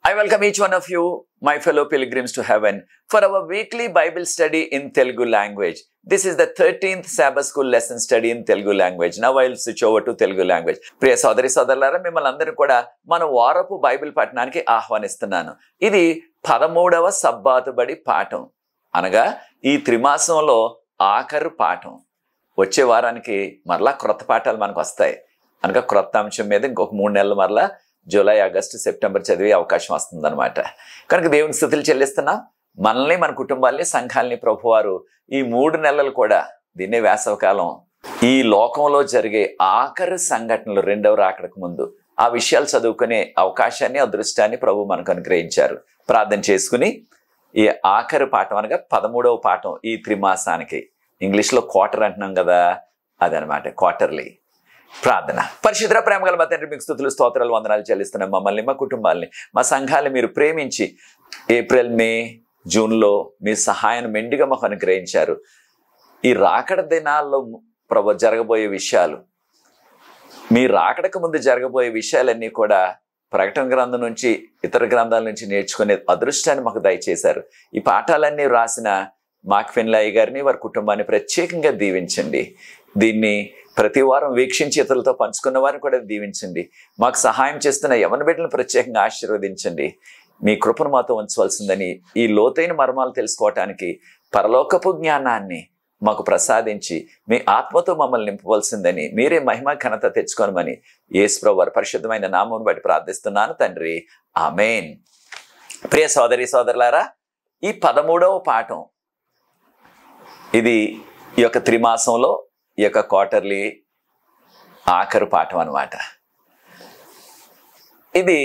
I welcome each one of you, my fellow pilgrims to heaven, for our weekly Bible study in Telugu language. This is the 13th Sabbath School lesson study in Telugu language. Now I'll switch over to Telugu language. ప్రియ సోదరి సోదరులారా, మిమ్మల్ని అందరూ కూడా మన వారపు Bible పఠనానికి ఆహ్వానిస్తున్నాను. ఇది 13వ సబ్బాతు బడి పాఠం, అనగా ఈ త్రిమాసంలో ఆఖరు పాఠం. వచ్చే వారానికి మరలా క్రొత్త పాఠాలు మనకు వస్తాయి. అనగా క్రొత్త అంశం మీద ఇంకొక 3 నెలలు మరలా జూలై, ఆగస్టు, సెప్టెంబర్ చదివే అవకాశం వస్తుందన్నమాట. కనుక దేవుని స్తుతులు చెల్లిస్తున్నాం. మనల్ని, మన కుటుంబాల్ని, సంఘాలని ప్రభువారు ఈ 3 నెలలు కూడా, దీన్నే వేసవకాలం, ఈ లోకంలో జరిగే ఆఖరి సంఘటనలు, రెండవ రాకడకు ముందు ఆ విషయాలు చదువుకునే అవకాశాన్ని, అదృష్టాన్ని ప్రభు మనకు అనుగ్రహించారు. ప్రార్థన చేసుకుని ఈ ఆఖరి పాఠం అనగా 13వ పాఠం ఈ త్రిమాసానికి, ఇంగ్లీష్లో క్వార్టర్ అంటున్నాం కదా, అదనమాట క్వార్టర్లీ. ప్రార్థన. పరిశుద్ధ ప్రేమ గల మా తండ్రి, మీకు స్తుతులు, స్తోత్రాలు, వందనాలు చెల్లిస్తున్నాం. మమ్మల్ని, మా కుటుంబాలని, మా సంఘాలని మీరు ప్రేమించి ఏప్రిల్, మే, జూన్లో మీ సహాయాన్ని మెండుగా మాకు అనుగ్రహించారు. ఈ రాకడ దినాల్లో ప్రభు జరగబోయే విషయాలు, మీ రాకడకు ముందు జరగబోయే విషయాలన్నీ కూడా ప్రకటన గ్రంథం నుంచి, ఇతర గ్రంథాల నుంచి నేర్చుకునే అదృష్టాన్ని మాకు దయచేశారు. ఈ పాఠాలన్నీ రాసిన మాక్ ఫిన్లాయ్ గారిని, వారి కుటుంబాన్ని ప్రత్యేకంగా దీవించండి. దీన్ని ప్రతి వారం వీక్షించి ఇతరులతో పంచుకున్న వారిని కూడా దీవించండి. మాకు సహాయం చేస్తున్న యవన బిడ్డలను ప్రత్యేకంగా ఆశీర్వదించండి. మీ కృపను మాతో ఉంచవలసిందని, ఈ లోతైన మర్మాలు తెలుసుకోవటానికి పరలోకపు జ్ఞానాన్ని మాకు ప్రసాదించి మీ ఆత్మతో మమ్మల్ని నింపవలసిందని, మీరే మహిమ ఘనత తెచ్చుకోనమని యేసు ప్రభువు వారి పరిశుద్ధమైన నామమును బట్టి ప్రార్థిస్తున్నాను తండ్రి, ఆమేన్. ప్రియ సోదరి సోదరులారా, ఈ 13వ పాఠం, ఇది ఈ యొక్క త్రిమాసంలో ఈ యొక్క క్వార్టర్లీ ఆఖరు పాఠం అన్నమాట. ఇది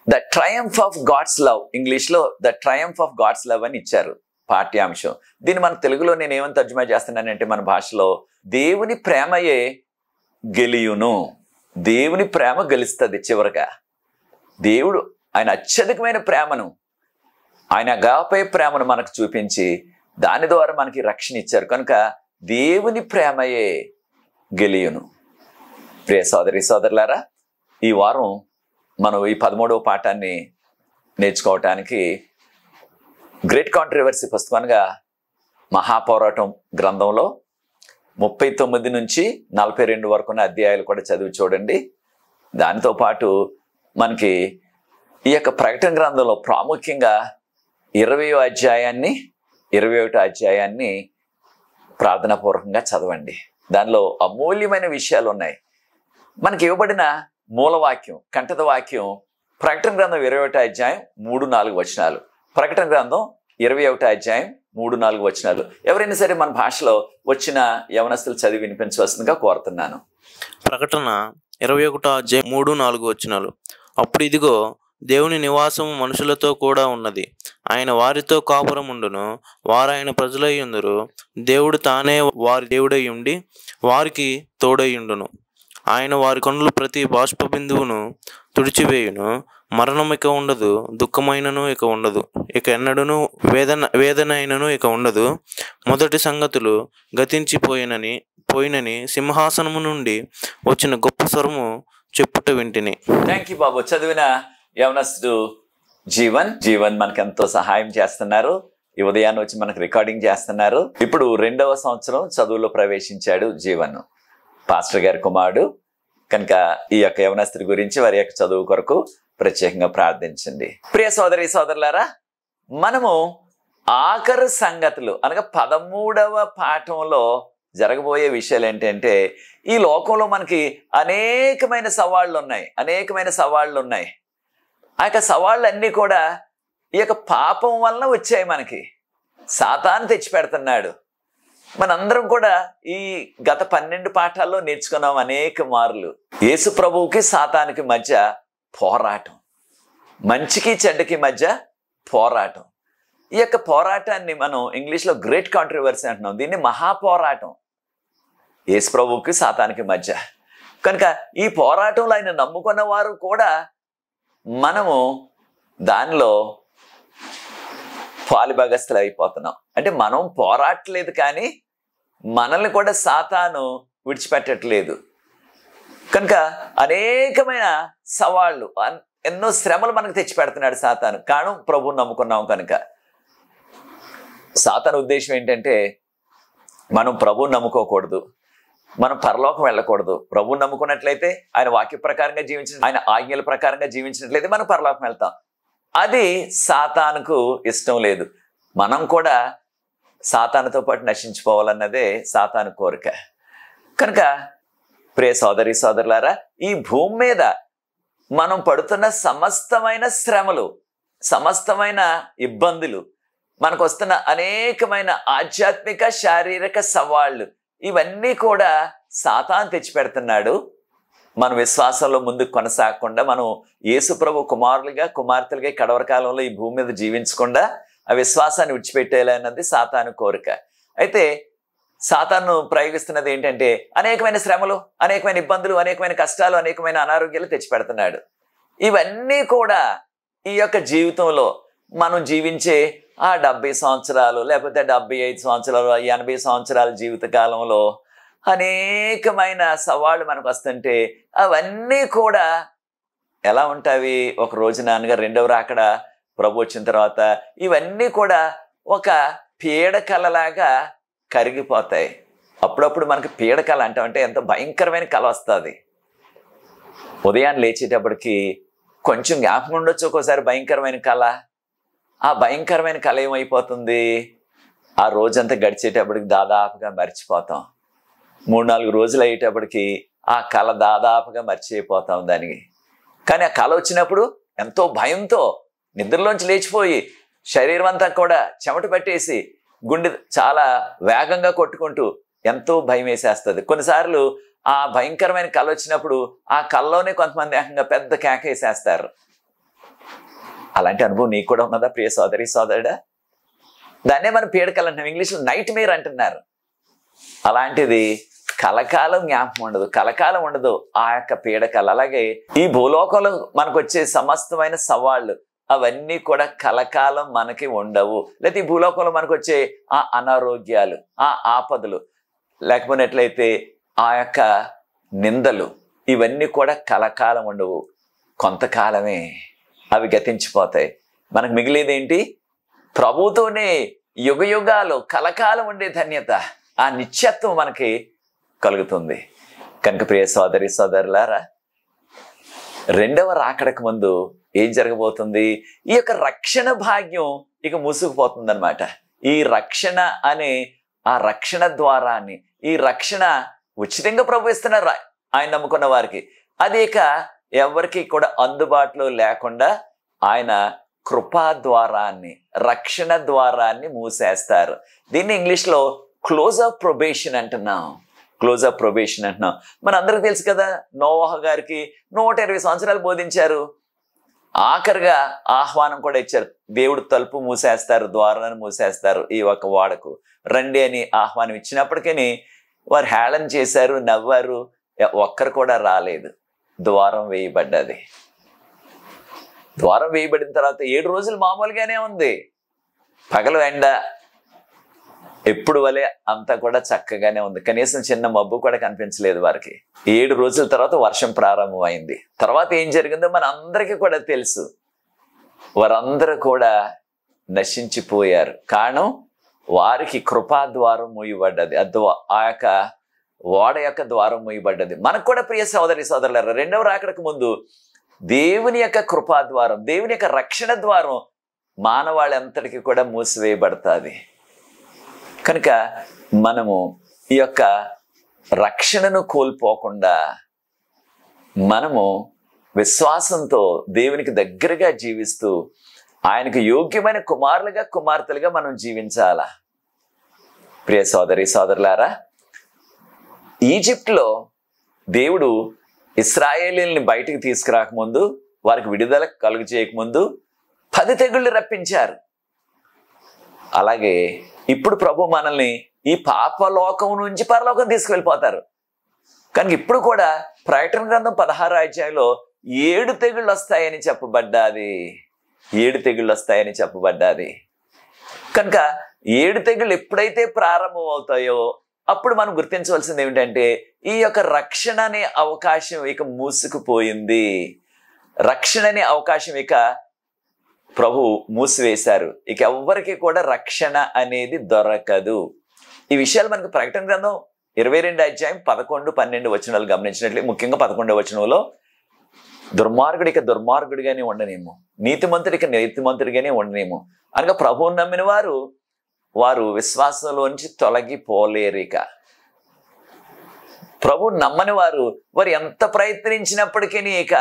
the triumph of God's love, ఇంగ్లీష్లో the triumph of God's love అని ఇచ్చారు పాఠ్యాంశం. దీన్ని మన తెలుగులో నేను ఏమని తర్జుమా చేస్తున్నానంటే, మన భాషలో దేవుని ప్రేమయే గెలియును, దేవుని ప్రేమ గెలుస్తుంది చివరగా. దేవుడు ఆయన అత్యధికమైన ప్రేమను, ఆయన అగాపే ప్రేమను మనకు చూపించి దాని ద్వారా మనకి రక్షణ ఇచ్చారు. కనుక దేవుని ప్రేమయే గెలియును. ప్రియ సోదరి సోదరులారా, ఈ వారం మనం ఈ 13వ పాఠాన్ని నేర్చుకోవటానికి గ్రేట్ కాంట్రవర్సీ పుస్తకంగా మహాపోరాటం గ్రంథంలో 39 నుంచి 42 వరకు ఉన్న అధ్యాయాలు కూడా చదివి చూడండి. దానితో పాటు మనకి ఈ యొక్క ప్రకటన గ్రంథంలో ప్రాముఖ్యంగా 20వ అధ్యాయాన్ని, 21వ అధ్యాయాన్ని ప్రార్థనాపూర్వకంగా చదవండి. దానిలో అమూల్యమైన విషయాలు ఉన్నాయి. మనకి ఇవ్వబడిన మూలవాక్యం, కంఠత వాక్యం ప్రకటన గ్రంథం 21వ అధ్యాయం 3-4 వచనాలు, ప్రకటన గ్రంథం 21వ అధ్యాయం 3-4 వచనాలు. ఎవరైనా సరే మన భాషలో వచ్చిన యవనస్తులు చదివి వినిపించవలసిందిగా కోరుతున్నాను. ప్రకటన 21వ అధ్యాయం 3-4 వచనాలు. అప్పుడు ఇదిగో, దేవుని నివాసము మనుషులతో కూడా ఉన్నది. ఆయన వారితో కాపురముండును, వారాయన ప్రజలై ఉందురు. దేవుడు తానే వారి దేవుడై ఉండి వారికి తోడైయుండును. ఆయన వారి కన్నులు ప్రతి బాష్ప బిందువును తుడిచివేయును. మరణం ఇక ఉండదు, దుఃఖమైనను ఇక ఉండదు, ఇక ఎన్నడూను వేదన అయినను ఇక ఉండదు. మొదటి సంగతులు పోయినని సింహాసనము నుండి వచ్చిన గొప్ప స్వరము చెప్పుట వింటిని. థ్యాంక్ యూ బాబు. చదివిన యవనస్తుడు జీవన్ మనకు ఎంతో సహాయం చేస్తున్నారు. ఈ ఉదయాన్ని వచ్చి మనకు రికార్డింగ్ చేస్తున్నారు. ఇప్పుడు 2వ సంవత్సరం చదువులో ప్రవేశించాడు జీవన్, పాస్టర్ గారి కుమారుడు. కనుక ఈ యొక్క యవనస్తుడి గురించి, వారి యొక్క చదువు కొరకు ప్రత్యేకంగా ప్రార్థించండి. ప్రియ సోదరి సోదరులారా, మనము ఆఖరు సంగతులు అనగా 13వ పాఠంలో జరగబోయే విషయాలు ఏంటంటే, ఈ లోకంలో మనకి అనేకమైన సవాళ్ళు ఉన్నాయి. ఆ యొక్క సవాళ్ళన్నీ కూడా ఈ యొక్క పాపం వలన వచ్చాయి. మనకి సాతాను తెచ్చి పెడుతున్నాడు. మనందరం కూడా ఈ గత 12 పాఠాల్లో నేర్చుకున్నాం అనేక మార్లు. యేసు ప్రభువుకి సాతానికి మధ్య పోరాటం, మంచికి చెడ్డకి మధ్య పోరాటం. ఈ యొక్క పోరాటాన్ని మనం ఇంగ్లీష్లో గ్రేట్ కాంట్రవర్సీ అంటున్నాం. దీన్ని మహాపోరాటం యేసు ప్రభువుకి సాతానికి మధ్య. కనుక ఈ పోరాటంలో ఆయన నమ్ముకున్న వారు కూడా మనము దానిలో పాలుభాగస్తులు అయిపోతున్నాం. అంటే మనం పోరాటలేదు, కానీ మనల్ని కూడా సాతాను విడిచిపెట్టట్లేదు. కనుక అనేకమైన సవాళ్ళు, ఎన్నో శ్రమలు మనకు తెచ్చి పెడుతున్నాడు సాతాను. కారణం ప్రభువుని నమ్ముకున్నాం కనుక. సాతాను ఉద్దేశం ఏంటంటే మనం ప్రభువుని నమ్ముకోకూడదు, మనం పరలోకం వెళ్ళకూడదు. ప్రభువుని నమ్ముకున్నట్లయితే, ఆయన వాక్య ప్రకారంగా జీవించిన, ఆయన ఆజ్ఞల ప్రకారంగా జీవించినట్లయితే మనం పరలోకం వెళ్తాం. అది సాతానుకు ఇష్టం లేదు. మనం కూడా సాతానుతో పాటు నశించిపోవాలన్నదే సాతాను కోరిక. కనుక ప్రియ సోదరి సోదరులారా, ఈ భూమి మీద మనం పడుతున్న సమస్తమైన శ్రమలు, సమస్తమైన ఇబ్బందులు, మనకు వస్తున్న అనేకమైన ఆధ్యాత్మిక శారీరక సవాళ్ళు, ఇవన్నీ కూడా సాతాను తెచ్చిపెడుతున్నాడు. మన విశ్వాసంలో ముందుకు కొనసాగకుండా, మనం యేసు ప్రభు కుమారులుగా కుమార్తెలుగా కడవర కాలంలో ఈ భూమి మీద జీవించకుండా ఆ విశ్వాసాన్ని విడిచిపెట్టేయాలన్నది సాతాను కోరిక. అయితే సాతాను ప్రయోగిస్తున్నది ఏంటంటే అనేకమైన శ్రమలు, అనేకమైన ఇబ్బందులు, అనేకమైన కష్టాలు, అనేకమైన అనారోగ్యాలు తెచ్చిపెడుతున్నాడు. ఇవన్నీ కూడా ఈ యొక్క జీవితంలో మనం జీవించే ఆ 70 సంవత్సరాలు, లేకపోతే 75 సంవత్సరాలు, 80 సంవత్సరాల జీవిత కాలంలో అనేకమైన సవాళ్ళు మనకు వస్తుంటే అవన్నీ కూడా ఎలా ఉంటాయి? ఒక రోజు నాన్నగారు రెండవ రాకడ ప్రభు వచ్చిన తర్వాత ఇవన్నీ కూడా ఒక పీడకలలాగా కరిగిపోతాయి. అప్పుడప్పుడు మనకి పీడకల అంటే ఎంతో భయంకరమైన కళ వస్తుంది. ఉదయాన్ని లేచేటప్పటికి కొంచెం జ్ఞాపకం ఉండొచ్చు ఒక్కోసారి భయంకరమైన కళ. ఆ భయంకరమైన కళ ఏమైపోతుంది? ఆ రోజంతా గడిచేటప్పటికి దాదాపుగా మర్చిపోతాం. 3-4 రోజులు అయ్యేటప్పటికి ఆ కళ దాదాపుగా మర్చిపోతాం దానికి. కానీ ఆ కళ వచ్చినప్పుడు ఎంతో భయంతో నిద్రలోంచి లేచిపోయి శరీరం అంతా కూడా చెమట పట్టేసి గుండె చాలా వేగంగా కొట్టుకుంటూ ఎంతో భయం వేసేస్తుంది. కొన్నిసార్లు ఆ భయంకరమైన కళ వచ్చినప్పుడు ఆ కళలోనే కొంతమంది ఏకంగా పెద్ద కేక వేసేస్తారు. అలాంటి అనుభవం నీకు కూడా ఉన్నదా ప్రియ సోదరి సోదరుడా? దాన్నే మనం పీడకల అంటాం, ఇంగ్లీష్లో నైట్ మేర్ అంటున్నారు. అలాంటిది కలకాలం జ్ఞాపకం ఉండదు, కలకాలం ఉండదు ఆ యొక్క పీడకల. అలాగే ఈ భూలోకంలో మనకు వచ్చే సమస్తమైన సవాళ్ళు అవన్నీ కూడా కలకాలం మనకి ఉండవు. లేకపోతే ఈ భూలోకంలో మనకు వచ్చే ఆ అనారోగ్యాలు, ఆ ఆపదలు, లేకపోయినట్లయితే ఆ యొక్క నిందలు, ఇవన్నీ కూడా కలకాలం ఉండవు, కొంతకాలమే అవి గతించిపోతాయి. మనకు మిగిలేదేంటి? ప్రభుతోనే యుగయుగాలు కలకాలం ఉండే ధన్యత, ఆ నిత్యత్వం మనకి కలుగుతుంది. కనుక ప్రియ సోదరి సోదరులారా, రెండవ రాకడకు ముందు ఏం జరగబోతుంది? ఈ యొక్క రక్షణ భాగ్యం ఇక మూసుకుపోతుంది అనమాట. ఈ రక్షణ అనే ఆ రక్షణ ద్వారాన్ని, ఈ రక్షణ ఉచితంగా ప్రభు ఇస్తున్నారు ఆయన నమ్ముకున్న వారికి. అది ఇక ఎవరికి కూడా అందుబాటులో లేకుండా ఆయన కృపా ద్వారాన్ని, రక్షణ ద్వారాన్ని మూసేస్తారు. దీన్ని ఇంగ్లీష్లో క్లోజ్ ఆఫ్ ప్రొబేషన్ అంటున్నాం. క్లోజ్ ఆఫ్ ప్రొబేషన్ అంటున్నాం. మన అందరికి తెలుసు కదా, నోవహ గారికి 120 సంవత్సరాలు బోధించారు. ఆఖరిగా ఆహ్వానం కూడా ఇచ్చారు. దేవుడు తలుపు మూసేస్తారు, ద్వారాన్ని మూసేస్తారు ఈ ఒక వాడకు రండి అని ఆహ్వానం ఇచ్చినప్పటికీ వారు హేళన చేశారు, నవ్వారు, ఒక్కరు కూడా రాలేదు. ద్వారం వేయబడ్డది. ద్వారం వేయబడిన తర్వాత 7 రోజులు మామూలుగానే ఉంది. పగలు ఎండ ఎప్పుడు వలె అంతా కూడా చక్కగానే ఉంది. కనీసం చిన్న మబ్బు కూడా కనిపించలేదు వారికి. 7 రోజుల తర్వాత వర్షం ప్రారంభమైంది. తర్వాత ఏం జరిగిందో మన అందరికీ కూడా తెలుసు. వారందరూ కూడా నశించిపోయారు. కారణం వారికి కృపా ద్వారం మూయబడ్డది. ఆ యొక్క ఓడ యొక్క ద్వారం మూయబడ్డది. మనకు కూడా ప్రియ సోదరి సోదరులారా, రెండవ రాకడకు ముందు దేవుని యొక్క కృపా ద్వారం, దేవుని యొక్క రక్షణ ద్వారం మానవాళంతటికి కూడా మూసివేయబడుతుంది. కనుక మనము ఈ యొక్క రక్షణను కోల్పోకుండా మనము విశ్వాసంతో దేవునికి దగ్గరగా జీవిస్తూ ఆయనకు యోగ్యమైన కుమారులుగా కుమార్తెలుగా మనం జీవించాలా. ప్రియ సోదరి సోదరులారా, ఈజిప్ట్లో దేవుడు ఇశ్రాయేలీల్ని బయటికి తీసుకురాకముందు, వారికి విడుదల కలుగు చేయకముందు 10 తెగుళ్ళు రప్పించారు. అలాగే ఇప్పుడు ప్రభు మనల్ని ఈ పాపలోకం నుంచి పరలోకం తీసుకువెళ్ళిపోతారు. కనుక ఇప్పుడు కూడా ప్రకటన గ్రంథం 16వ అధ్యాయంలో 7 తెగుళ్ళు వస్తాయని చెప్పబడ్డాది. 7 తెగుళ్ళు వస్తాయని చెప్పబడ్డాది. కనుక 7 తెగుళ్ళు ఎప్పుడైతే ప్రారంభం అవుతాయో అప్పుడు మనం గుర్తించవలసింది ఏమిటంటే ఈ యొక్క రక్షణ అనే అవకాశం ఇక మూసుకుపోయింది. రక్షణ అనే అవకాశం ఇక ప్రభు మూసివేశారు. ఇక ఎవ్వరికి కూడా రక్షణ అనేది దొరకదు. ఈ విషయాలు మనకు ప్రకటన గ్రంథం 22 అధ్యాయం 11, 12 వచనాలు గమనించినట్లే, ముఖ్యంగా 11వ వచనంలో దుర్మార్గుడిక దుర్మార్గుడిగానే ఉండనేమో, నీతిమంతుడిక నీతిమంతుడిగానే ఉండనేమో అనగా ప్రభువుని నమ్మిన వారు విశ్వాసంలోంచి తొలగిపోలేరిక. ప్రభు నమ్మని వారు ఎంత ప్రయత్నించినప్పటికీ ఇక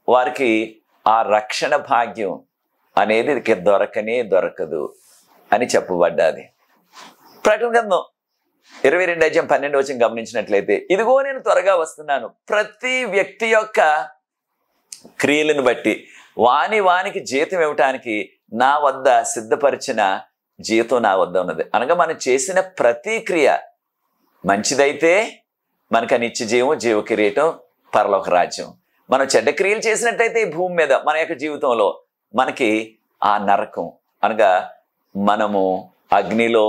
వారికి ఆ రక్షణ భాగ్యం అనేది ఇక దొరకదు అని చెప్పబడ్డది. ప్రకటన గ్రంథం 22 అధ్యాయం 12 వచనం గమనించినట్లయితే, ఇదిగో నేను త్వరగా వస్తున్నాను, ప్రతి వ్యక్తి యొక్క క్రియలను బట్టి వానికి జీతం ఇవ్వటానికి నా వద్ద సిద్ధపరిచిన జీతం నా వద్ద ఉన్నది. అనగా మనం చేసిన ప్రతి క్రియ మంచిదైతే మనకు నిత్య జీవం, జీవ కిరీటం, పరలోక రాజ్యం. మనం చెడ్డ క్రియలు చేసినట్టయితే ఈ భూమి మీద మన యొక్క జీవితంలో మనకి ఆ నరకం, అనగా మనము అగ్నిలో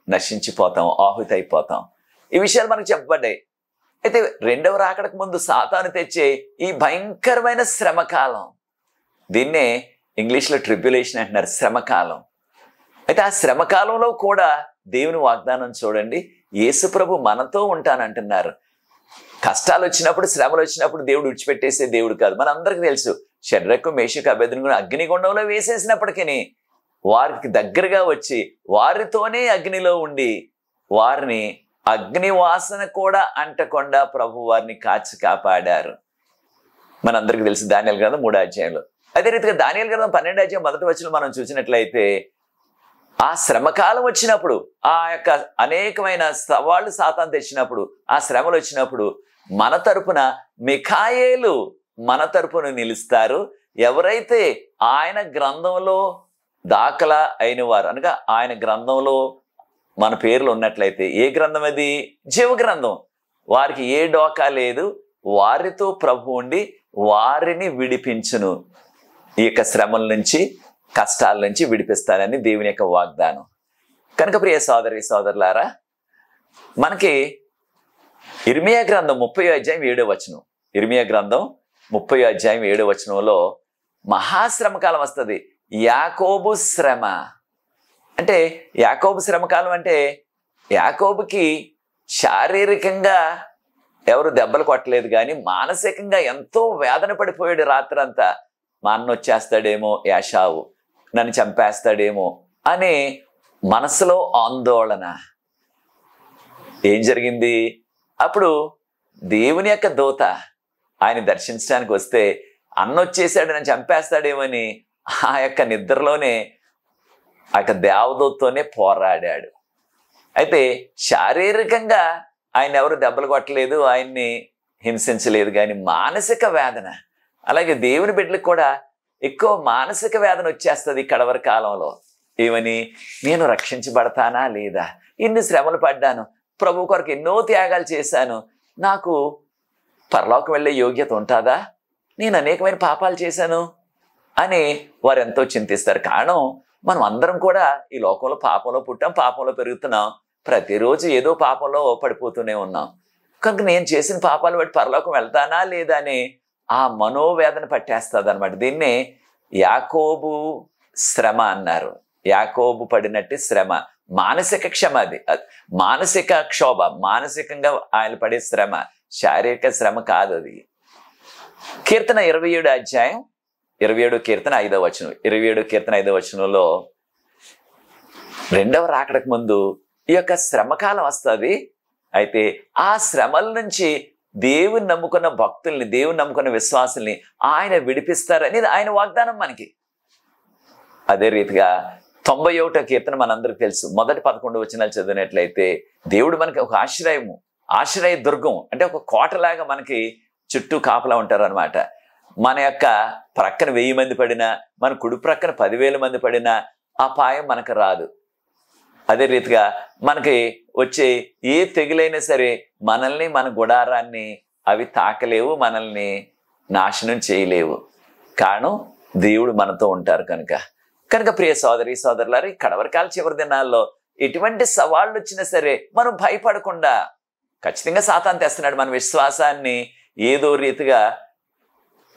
నశించిపోతాం, ఆహుతి అయిపోతాం. ఈ విషయాలు మనకు చెప్పబడ్డాయి. అయితే రెండవ రాకడకు ముందు సాతాను తెచ్చే ఈ భయంకరమైన శ్రమకాలం, దీన్నే ఇంగ్లీష్లో ట్రిబ్యులేషన్ అంటున్నారు, శ్రమకాలం. అయితే ఆ శ్రమకాలంలో కూడా దేవుని వాగ్దానం చూడండి, యేసు ప్రభు మనతో ఉంటానంటున్నారు. కష్టాలు వచ్చినప్పుడు, శ్రమలు వచ్చినప్పుడు దేవుడు విడిచిపెట్టేసే దేవుడు కాదు. మనందరికీ తెలుసు, షడ్రకు, మేషకు, అబేద్నెగోను అగ్నిగుండంలో వేసేసినప్పటికీ వారికి దగ్గరగా వచ్చి వారితోనే అగ్నిలో ఉండి వారిని అగ్ని వాసన కూడా అంటకుండా ప్రభు వారిని కాచి కాపాడారు. మనందరికీ తెలుసు దానియేలు గ్రంథం 3వ అధ్యాయంలో. అదే రీతిగా దానియేలు గ్రంథం 12వ అధ్యాయం 1వ వచనం మనం చూసినట్లయితే, ఆ శ్రమకాలం వచ్చినప్పుడు, ఆ యొక్క అనేకమైన సవాళ్ళు సాతాను తెచ్చినప్పుడు, ఆ శ్రమలు వచ్చినప్పుడు మన తరపున మిఖాయేలు మన తరపున నిలుస్తారు. ఎవరైతే ఆయన గ్రంథంలో దాఖలా అయిన వారు, అనగా ఆయన గ్రంథంలో మన పేర్లు ఉన్నట్లయితే, ఏ గ్రంథం అది? జీవ గ్రంథం. వారికి ఏ డోకా లేదు, వారితో ప్రభు ఉండి వారిని విడిపించును, ఈ యొక్క శ్రమల నుంచి, కష్టాల నుంచి విడిపిస్తానని దేవుని యొక్క వాగ్దానం. కనుక ప్రియ సోదరి సోదరులారా, మనకి ఇర్మియా గ్రంథం 30వ అధ్యాయం 7వ వచనం, ఇర్మియా గ్రంథం 30వ అధ్యాయం 7వ వచనంలో మహాశ్రమకాలం వస్తుంది. యాకోబు శ్రమ అంటే, యాకోబు శ్రమకాలం అంటే యాకోబుకి శారీరకంగా ఎవరు దెబ్బలు కొట్టలేదు, కానీ మానసికంగా ఎంతో వేదన పడిపోయాడు. రాత్రంతా మా అన్న వచ్చేస్తాడేమో, యాషావు నన్ను చంపేస్తాడేమో అనే మనసులో ఆందోళన. ఏం జరిగింది? అప్పుడు దేవుని యొక్క దూత ఆయన దర్శించడానికి వస్తే, అన్న వచ్చేసాడు నన్ను చంపేస్తాడేమని ఆ యొక్క నిద్రలోనే ఆ యొక్క దేవదూతతోనే పోరాడాడు. అయితే శారీరకంగా ఆయన ఎవరు దెబ్బలు కొట్టలేదు, ఆయన్ని హింసించలేదు, కానీ మానసిక వేదన. అలాగే దేవుని బిడ్డలకు కూడా ఎక్కువ మానసిక వేదన వచ్చేస్తుంది కడవరి కాలంలో. ఏమని? నేను రక్షించబడతానా లేదా, ఇన్ని శ్రమలు పడ్డాను, ప్రభు కొరకు ఎన్నో త్యాగాలు చేశాను, నాకు పరలోకం వెళ్ళే యోగ్యత ఉంటుందా, నేను అనేకమైన పాపాలు చేశాను అని వారు ఎంతో చింతిస్తారు. కారణం, మనం అందరం కూడా ఈ లోకంలో పాపంలో పుట్టాం, పాపంలో పెరుగుతున్నాం, ప్రతిరోజు ఏదో పాపంలో పడిపోతూనే ఉన్నాం. కనుక నేను చేసిన పాపాలు బట్టి పరలోకం వెళ్తానా లేదా అని ఆ మనోవేదన పట్టేస్తుంది అనమాట. దీన్నే యాకోబు శ్రమ అన్నారు. యాకోబు పడినట్టు శ్రమ, మానసిక క్షమ. అది మానసిక క్షోభ, మానసికంగా ఆయన పడే శ్రమ, శారీరక శ్రమ కాదు అది. కీర్తన 27వ అధ్యాయం 27వ కీర్తన 5వ వచనం, 27వ కీర్తన 5వ వచనంలో రెండవ రాకడకు ముందు ఈ యొక్క శ్రమకాలం వస్తుంది. అయితే ఆ శ్రమల నుంచి దేవుని నమ్ముకున్న భక్తుల్ని, దేవుని నమ్ముకున్న విశ్వాసుల్ని ఆయన విడిపిస్తారని ఆయన వాగ్దానం మనకి. అదే రీతిగా 91వ కీర్తన మనందరికి తెలుసు. మొదటి 11 వచనాలు చదివినట్లయితే, దేవుడు మనకి ఒక ఆశ్రయ దుర్గం, అంటే ఒక కోటలాగా మనకి చుట్టూ కాపలా ఉంటారు అనమాట. మన యొక్క ప్రక్కన 1000 మంది పడినా, మన కుడి ప్రక్కన 10,000 మంది పడినా అపాయం మనకు రాదు. అదే రీతిగా మనకి వచ్చే ఏ తెగులైనా సరే మనల్ని, మన గుడారాన్ని అవి తాకలేవు, మనల్ని నాశనం చేయలేవు. కారణం, దేవుడు మనతో ఉంటారు కనుక. ప్రియ సోదరి సోదరులారు, ఈ కడవరకాల చివరి దినాల్లో ఎటువంటి సవాళ్ళు వచ్చినా సరే మనం భయపడకుండా, ఖచ్చితంగా సాతాను తెస్తున్నాడు మన విశ్వాసాన్ని ఏదో రీతిగా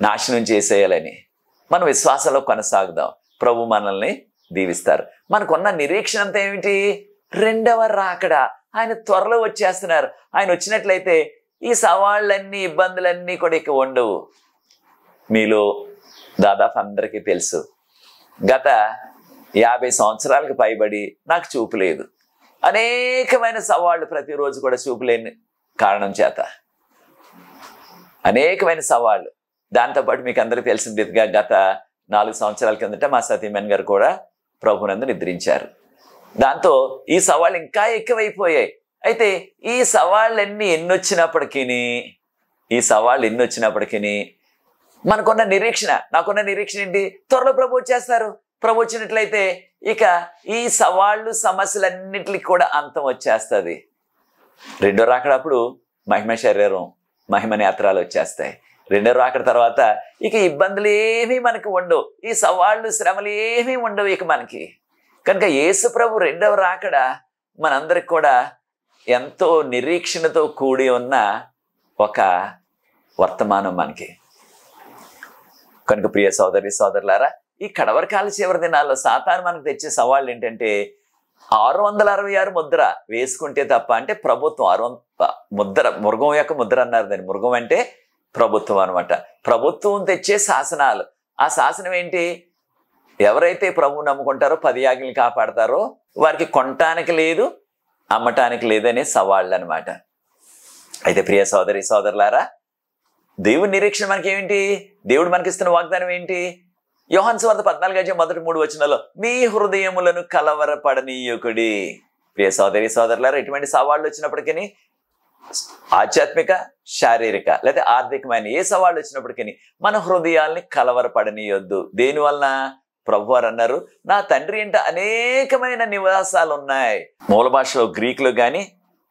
నాశనం చేసేయాలని. మనం విశ్వాసంలో కొనసాగుదాం. ప్రభు మనల్ని దీవిస్తారు. మనకున్న నిరీక్షణ అంతా ఏమిటి? రెండవ రాకడ. ఆయన త్వరలో వచ్చేస్తున్నారు. ఆయన వచ్చినట్లయితే ఈ సవాళ్ళన్నీ, ఇబ్బందులన్నీ కూడా ఇక ఉండవు. మీలో దాదాపు అందరికీ తెలుసు, గత 50 సంవత్సరాలకు పైబడి నాకు చూపు లేదు. అనేకమైన సవాళ్ళు ప్రతిరోజు కూడా చూపు లేని కారణం చేత అనేకమైన సవాళ్ళు. దాంతోపాటు మీకు అందరికీ తెలిసిందిగా గత 4 సంవత్సరాల కిందట మా సతీమణి గారు కూడా ప్రభునందు నిద్రించారు. దాంతో ఈ సవాళ్ళు ఇంకా ఎక్కువైపోయాయి. అయితే ఈ సవాళ్ళన్నీ ఎన్నొచ్చినప్పటికీ మనకున్న నిరీక్షణ, నాకున్న నిరీక్షణ ఏంటి? త్వరలో ప్రభు వచ్చేస్తారు. ప్రభు వచ్చినట్లయితే ఇక ఈ సవాళ్ళు, సమస్యలన్నిటికీ కూడా అంతం వచ్చేస్తుంది. రెండో రాకడప్పుడు మహిమ శరీరం, మహిమ నేత్రాలు వచ్చేస్తాయి. రెండో రాకడ తర్వాత ఇక ఇబ్బందులు ఏమీ మనకు ఉండవు. ఈ సవాళ్ళు, శ్రమలు ఏమీ ఉండవు ఇక మనకి. కనుక యేసు ప్రభు రెండవ రాకడ మనందరికి కూడా ఎంతో నిరీక్షణతో కూడి ఉన్న ఒక వర్తమానం మనకి. కనుక ప్రియ సోదరి సోదరులారా, ఈ కడవరకాల చివరి దినాల్లో సాతాను మనకు తెచ్చే సవాళ్ళు ఏంటంటే 666 ముద్ర వేసుకుంటే తప్ప, అంటే ప్రభుత్వం ముద్ర, మృగం యొక్క ముద్ర అన్నారు దాన్ని. మృగం అంటే ప్రభుత్వం అనమాట. ప్రభుత్వం తెచ్చే శాసనాలు. ఆ శాసనం ఏంటి? ఎవరైతే ప్రభువు నమ్ముకుంటారో, 10 ఆజ్ఞలు కాపాడతారో వారికి కొనటానికి లేదు, అమ్మటానికి లేదనే సవాళ్ళు అనమాట. అయితే ప్రియ సోదరి సోదరులారా, దేవుని నిరీక్షణ మనకి ఏమిటి? దేవుడు మనకిస్తున్న వాగ్దానం ఏంటి? యోహాను సువార్త 14:3 మీ హృదయములను కలవరపడనీయకుడి. ప్రియ సోదరి సోదరులారా, ఎటువంటి సవాళ్ళు వచ్చినప్పటికీ, ఆధ్యాత్మిక, శారీరక లేదా ఆర్థికమైన ఏ సవాళ్ళు వచ్చినప్పటికీ మన హృదయాల్ని కలవరపడనీయొద్దు. దేనివలన? ప్రభు వారు అన్నారు, నా తండ్రి ఇంట అనేకమైన నివాసాలు ఉన్నాయి. మూల భాషలో గ్రీకులో కానీ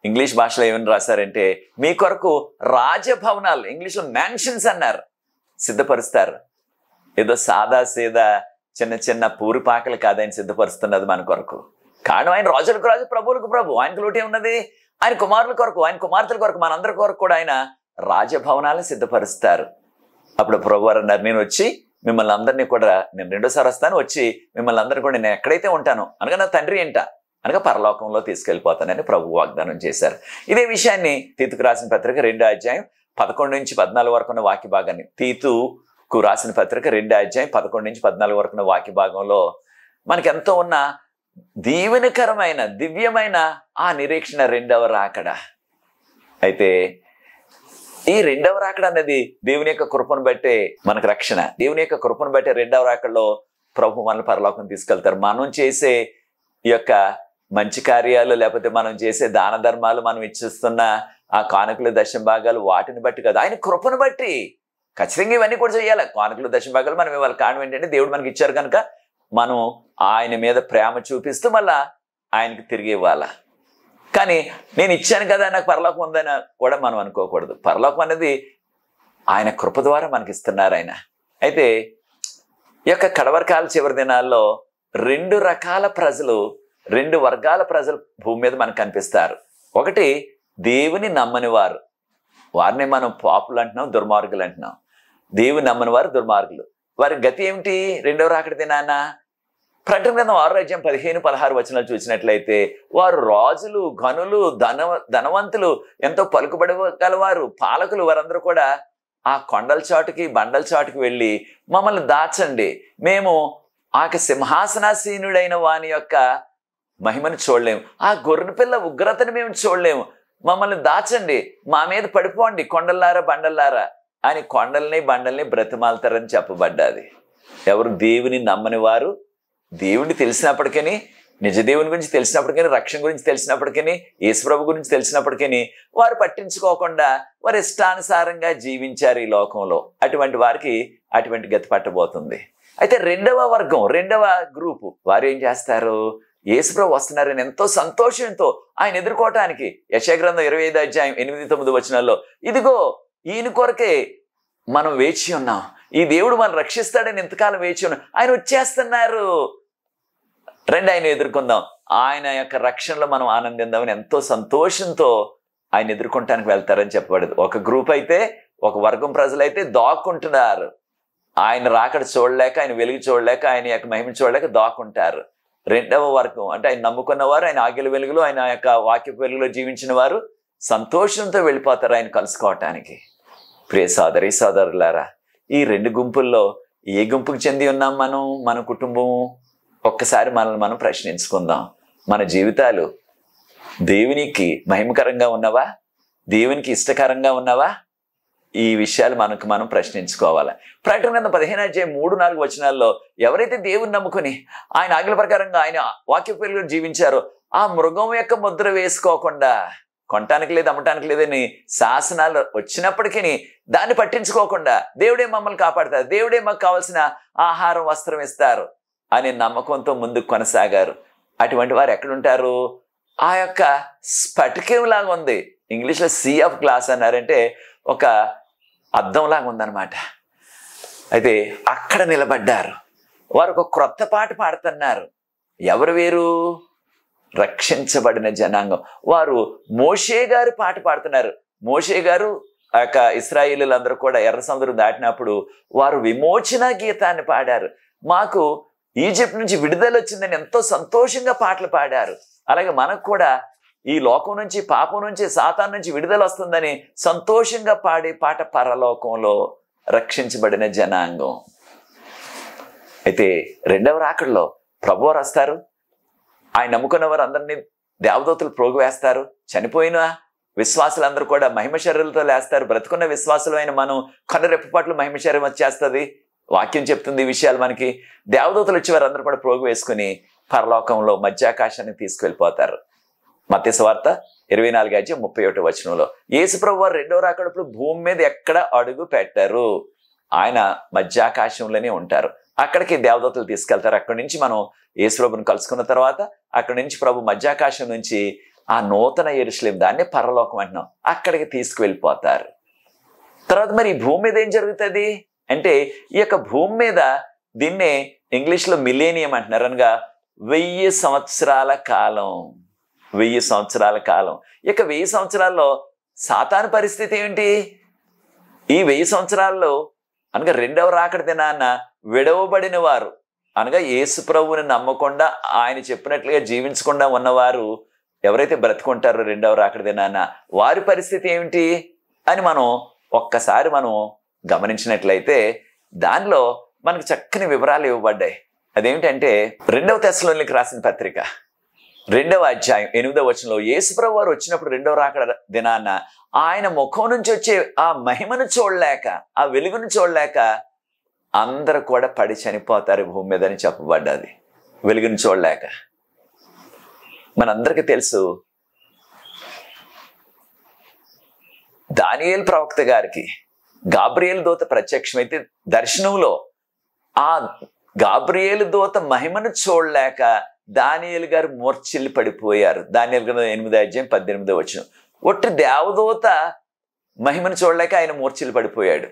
ఇంగ్లీష్ భాషలో ఏమని రాశారంటే, మీ కొరకు రాజభవనాలు, ఇంగ్లీష్లో మ్యాన్షన్స్ అన్నారు, సిద్ధపరుస్తారు. ఏదో సాదా సీదా చిన్న చిన్న పూరిపాకలు కాదు ఆయన సిద్ధపరుస్తున్నది మన కొరకు. కారణం ఆయన రాజులకు రాజు, ప్రభువులకు ప్రభు. ఆయనకు లోటే ఉన్నది. ఆయన కుమారుల కొరకు, ఆయన కుమార్తెల కొరకు, మనందరి కొరకు కూడా ఆయన రాజభవనాలను సిద్ధపరుస్తారు. అప్పుడు ప్రభు వారు అన్నారు, నేను వచ్చి మిమ్మల్ని అందరినీ కూడా, నేను రెండోసారి వస్తాను, వచ్చి మిమ్మల్ని అందరినీ కూడా నేను ఎక్కడైతే ఉంటానో అనగా నా తండ్రి ఏంట అనగా పరలోకంలో తీసుకెళ్ళిపోతానని ప్రభు వాగ్దానం చేశారు. ఇదే విషయాన్ని తీతుకు రాసిన పత్రిక 2:11-14 వరకు ఉన్న వాక్య భాగాన్ని, తీతుకు రాసిన పత్రిక 2:11-14 వరకు ఉన్న వాక్య భాగంలో మనకి ఎంతో ఉన్న దీవెనకరమైన, దివ్యమైన ఆ నిరీక్షణ రెండవ రాకడ. అయితే ఈ రెండవ రాకడ అనేది దేవుని యొక్క కృపను బట్టే మనకు రక్షణ. దేవుని యొక్క కృపను బట్టే రెండవ రాకడలో ప్రభు మనల్ని పరలోకం తీసుకెళ్తారు. మనం చేసే ఈ యొక్క మంచి కార్యాలు, లేకపోతే మనం చేసే దాన ధర్మాలు, మనం ఇచ్చిస్తున్న ఆ కానుకలు, దశమ భాగాలు, వాటిని బట్టి కాదు, ఆయన కృపను బట్టి. ఖచ్చితంగా ఇవన్నీ కూడా చేయాలి. కానుకలు, దశమ భాగాలు మనం ఇవ్వాలి. కారణం ఏంటంటే దేవుడు మనకి ఇచ్చారు కనుక మనం ఆయన మీద ప్రేమ చూపిస్తూ మళ్ళా ఆయనకి తిరిగి ఇవ్వాలా. కానీ నేను ఇచ్చాను కదా నాకు పరలోకం ఉందని కూడా మనం అనుకోకూడదు. పరలోకం అనేది ఆయన కృప ద్వారా మనకి ఇస్తున్నారు ఆయన. అయితే ఈ యొక్క కడవరకాల చివరి దినాల్లో 2 రకాల ప్రజలు, 2 వర్గాల ప్రజలు భూమి మీద మనకు కనిపిస్తారు. ఒకటి దేవుని నమ్మని వారు, వారిని మనం పాపులు అంటున్నాం, దుర్మార్గులు అంటున్నాం. దేవుని నమ్మని వారు దుర్మార్గులు. వారి గతి ఏమిటి? రెండవ రాకడ దినాన ప్రకటన గ్రంథం 6:15-16 చూసినట్లయితే వారు రాజులు, ఘనులు, ధనవంతులు, ఎంతో పలుకుబడి గలవారు, పాలకులు, వారందరూ కూడా ఆ కొండల చాటుకి, బండల చాటుకి వెళ్ళి మమ్మల్ని దాచండి, మేము ఆ సింహాసనాసీనుడైన వాని యొక్క మహిమను చూడలేము, ఆ గొర్రె పిల్ల ఉగ్రతని మేము చూడలేము, మమ్మల్ని దాచండి, మా మీద పడిపోండి కొండల్లారా బండల్లారా అని కొండల్ని బండల్ని బ్రతిమాలతారని చెప్పబడ్డాది. ఎవరు? దేవుని నమ్మని వారు. దేవుడిని తెలిసినప్పటికీ, నిజ దేవుని గురించి తెలిసినప్పటికీ, రక్షణ గురించి తెలిసినప్పటికీ, యేసుప్రభు గురించి తెలిసినప్పటికీ వారు పట్టించుకోకుండా వారు ఇష్టానుసారంగా జీవించారు ఈ లోకంలో. అటువంటి వారికి అటువంటి గతి పట్టబోతుంది. అయితే రెండవ వర్గం, రెండవ గ్రూపు వారు ఏం చేస్తారు? యేసుప్రభు వస్తున్నారని ఎంతో సంతోషంతో ఆయన ఎదుర్కోవటానికి యెషయా గ్రంథం 25:8-9 ఇదిగో ఈయన కొరకే మనం వేచి ఉన్నాం, ఈ దేవుడు మనం రక్షిస్తాడని ఎంతకాలం వేచి ఉన్నాం, ఆయన వచ్చేస్తున్నారు, రండి ఆయన ఎదుర్కొందాం, ఆయన యొక్క రక్షణలో మనం ఆనందిద్దామని ఎంతో సంతోషంతో ఆయన ఎదుర్కొంటానికి వెళ్తారని చెప్పబడదు. ఒక గ్రూప్ అయితే, ఒక వర్గం ప్రజలైతే దాక్కుంటున్నారు, ఆయన రాకడ చూడలేక, ఆయన వెలుగు చూడలేక, ఆయన యొక్క మహిమ చూడలేక దాక్కుంటారు. రెండవ వర్గం అంటే ఆయన నమ్ముకున్నవారు, ఆయన ఆగిల వెలుగులో, ఆయన యొక్క వాక్యపు వెలుగులో జీవించిన వారు సంతోషంతో వెళ్ళిపోతారు ఆయన కలుసుకోవటానికి. ప్రియ సోదరి సోదరులారా, ఈ రెండు గుంపుల్లో ఏ గుంపుకు చెంది ఉన్నాం మనం? మన కుటుంబం. ఒక్కసారి మనల్ని మనం ప్రశ్నించుకుందాం. మన జీవితాలు దేవునికి మహిమకరంగా ఉన్నవా? దేవునికి ఇష్టకరంగా ఉన్నవా? ఈ విషయాలు మనం ప్రశ్నించుకోవాలి. ప్రకటన గ్రంథం 15:3-4 వచనాల్లో ఎవరైతే దేవుని నమ్ముకుని ఆయన ఆజ్ఞల ప్రకారంగా ఆయన వాక్యపు వెలుగులో జీవించారో ఆ మృగం యొక్క ముద్ర వేసుకోకుండా, కొనటానికి లేదు అమ్మటానికి లేదని శాసనాలు వచ్చినప్పటికీ దాన్ని పట్టించుకోకుండా దేవుడే మమ్మల్ని కాపాడతారు, దేవుడే మాకు కావాల్సిన ఆహారం వస్త్రం ఇస్తారు అనే నమ్మకంతో ముందుకు కొనసాగారు. అటువంటి వారు ఎక్కడుంటారు? ఆ యొక్క స్ఫటికంలాగా ఉంది. ఇంగ్లీష్లో సీ ఆఫ్ గ్లాస్ అన్నారంటే ఒక అద్దంలాగా ఉందన్నమాట. అయితే అక్కడ నిలబడ్డారు. వారు ఒక క్రొత్త పాట పాడుతున్నారు. ఎవరు వేరు? రక్షించబడిన జనాంగం. వారు మోషే గారు పాట పాడుతున్నారు. మోషే గారు ఆ యొక్క ఇశ్రాయేలీలందరూ కూడా ఎర్ర సముద్రం దాటినప్పుడు వారు విమోచన గీతాన్ని పాడారు. మాకు ఈజిప్ట్ నుంచి విడుదల వచ్చిందని ఎంతో సంతోషంగా పాటలు పాడారు. అలాగే మనకు కూడా ఈ లోకం నుంచి, పాపం నుంచి, సాతాను నుంచి విడుదల వస్తుందని సంతోషంగా పాడే పాట పరలోకంలో రక్షించబడిన జనాంగం. అయితే రెండవ రాకడలో ప్రభువారు వస్తారు. ఆయన నమ్ముకున్న వారు అందరినీ దేవదూతలు ప్రోగు వేస్తారు. చనిపోయిన విశ్వాసులందరూ కూడా మహిమ శరీరాలతో లేస్తారు. బ్రతుకున్న విశ్వాసులమైన మనం కనురెప్పపాట్లు మహిమ శరీరం వచ్చేస్తుంది. వాక్యం చెప్తుంది ఈ విషయాలు మనకి. దేవదూతలు వచ్చి వారందరూ కూడా ప్రోగు వేసుకుని పరలోకంలో మధ్యాకాశానికి తీసుకువెళ్ళిపోతారు. మత్తయి సువార్త 24:31 వచనంలో యేసుప్రభు వారు రెండవ రాకడప్పుడు భూమి మీద ఎక్కడ అడుగు పెట్టరు. ఆయన మధ్యాకాశంలోనే ఉంటారు. అక్కడికి దేవదూతలు తీసుకెళ్తారు. అక్కడి నుంచి మనం యేసుప్రభుని కలుసుకున్న తర్వాత అక్కడి నుంచి ప్రభు మధ్యాకాశం నుంచి ఆ నూతన యెరూషలేము, దాన్నే పరలోకం అంటున్నాం, అక్కడికి తీసుకువెళ్ళిపోతారు. తర్వాత మరి ఈ భూమి మీద ఏం జరుగుతుంది అంటే, ఈ యొక్క భూమి మీద దీన్నే ఇంగ్లీష్లో మిలేనియం అంటున్నారు. అనగా 1000 సంవత్సరాల కాలం. 1000 సంవత్సరాల కాలం. ఇక 1000 సంవత్సరాల్లో సాతాను పరిస్థితి ఏంటి? ఈ 1000 సంవత్సరాల్లో అనగా రెండవ రాకడ దినాన్న విడవబడిన వారు, అనగా యేసు ప్రభువుని నమ్మకుండా ఆయన చెప్పినట్లుగా జీవించకుండా ఉన్నవారు ఎవరైతే బ్రతుకుంటారో రెండవ రాకడ దినాన్న వారి పరిస్థితి ఏమిటి అని మనం ఒక్కసారి మనం గమనించినట్లయితే దానిలో మనకు చక్కని వివరాలు ఇవ్వబడ్డాయి. అదేమిటంటే 2వ తెస్సలోనికీయులకు రాసిన పత్రిక 2వ అధ్యాయం 8వ వచనంలో యేసుప్రభు వారు వచ్చినప్పుడు రెండవ రాకడ దినాన్న ఆయన ముఖం నుంచి వచ్చే ఆ మహిమను చూడలేక, ఆ వెలుగును చూడలేక అందరూ కూడా పడి చనిపోతారు భూమి మీద అని చెప్పబడ్డది. వెలుగును చూడలేక. మనందరికీ తెలుసు దానియేలు ప్రవక్త గారికి గాబ్రియేలు దూత ప్రత్యక్షమైతే దర్శనంలో ఆ గాబ్రియేలు దూత మహిమను చూడలేక దానియేలు గారు మూర్ఛిల్లి పడిపోయారు. దానియేలు గ్రంథం 8:18 వచనం. ఒట్టి దేవదూత మహిమను చూడలేక ఆయన మూర్ఛిల్లి పడిపోయాడు.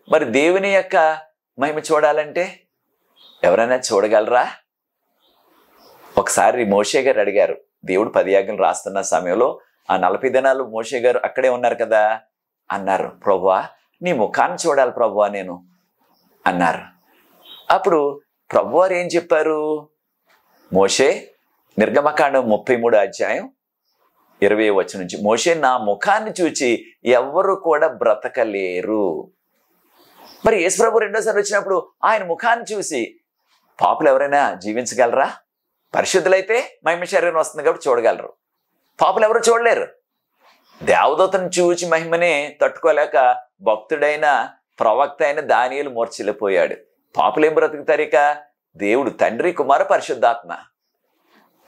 మరి దేవుని యొక్క మహిమ చూడాలంటే ఎవరైనా చూడగలరా? ఒకసారి మోషే గారు అడిగారు. దేవుడు 10 ఆజ్ఞలు రాస్తున్న సమయంలో ఆ 40 దినాలు మోషే గారు అక్కడే ఉన్నారు కదా. అన్నారు, ప్రభువా నీ ముఖాన్ని చూడాలి ప్రభువా నేను అన్నారు. అప్పుడు ప్రభువారు ఏం చెప్పారు? మోషే నిర్గమకాండం 33 అధ్యాయం 20వ వచనం నుంచి, మోషే నా ముఖాన్ని చూచి ఎవ్వరు కూడా బ్రతకలేరు. మరి యేసుప్రభు రెండోసారి వచ్చినప్పుడు ఆయన ముఖాన్ని చూసి పాపులు ఎవరైనా జీవించగలరా? పరిశుద్ధులైతే మహిమ శరీరం వస్తుంది కాబట్టి చూడగలరు. పాపులు ఎవరు చూడలేరు. దేవదూతను చూచి మహిమనే తట్టుకోలేక భక్తుడైన ప్రవక్త అయిన దానియేలు మూర్ఛిల్లిపోయాడు. పాపులు ఏం బ్రతుకుతారు? ఇక దేవుడు తండ్రి, కుమార, పరిశుద్ధాత్మ,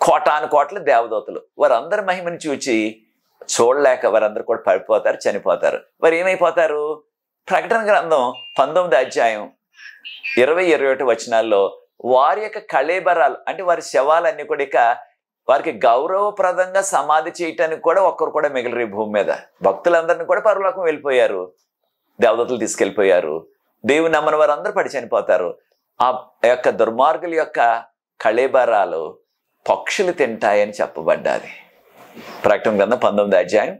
కోటాను కోట్ల దేవదూతలు వారందరి మహిమని చూచి చూడలేక వారందరూ కూడా పడిపోతారు, చనిపోతారు. వారు ఏమైపోతారు? ప్రకటన గ్రంథం 19వ అధ్యాయం 20-21 వచనాల్లో వారి యొక్క కళేబరాలు అంటే వారి శవాలన్నీ కూడా ఇక వారికి గౌరవప్రదంగా సమాధి చేయటానికి కూడా ఒక్కరు కూడా మిగిలిరు ఈ భూమి మీద. భక్తులందరినీ కూడా పరలోకం వెళ్ళిపోయారు, దేవదూతలు తీసుకెళ్ళిపోయారు. దేవుని నమ్మని వారు అందరూ పడి చనిపోతారు. ఆ యొక్క దుర్మార్గుల యొక్క కళేబరాలు పక్షులు తింటాయని చెప్పబడ్డాది. ప్రకటన గ్రంథం 19వ అధ్యాయం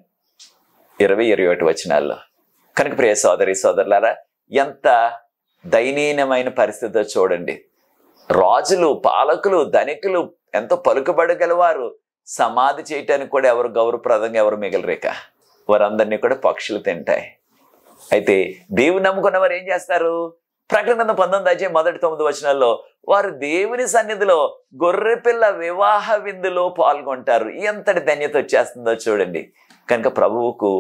20-21 వచనాల్లో. కనుక ప్రియ సోదరి సోదరులారా, ఎంత దయనీయమైన పరిస్థితితో చూడండి. రాజులు, పాలకులు, ధనికులు, ఎంతో పలుకుబడగలవారు సమాధి చేయటానికి కూడా ఎవరు గౌరవప్రదంగా ఎవరు మిగలరేక, వారందరినీ కూడా పక్షులు తింటాయి. అయితే దేవుని నమ్ముకున్న వారు ఏం చేస్తారు? ప్రకటన 19:9 వారు దేవుని సన్నిధిలో గొర్రెపిల్ల వివాహ విందులో పాల్గొంటారు. ఎంతటి ధన్యత వచ్చేస్తుందో చూడండి. కనుక ప్రభువుకు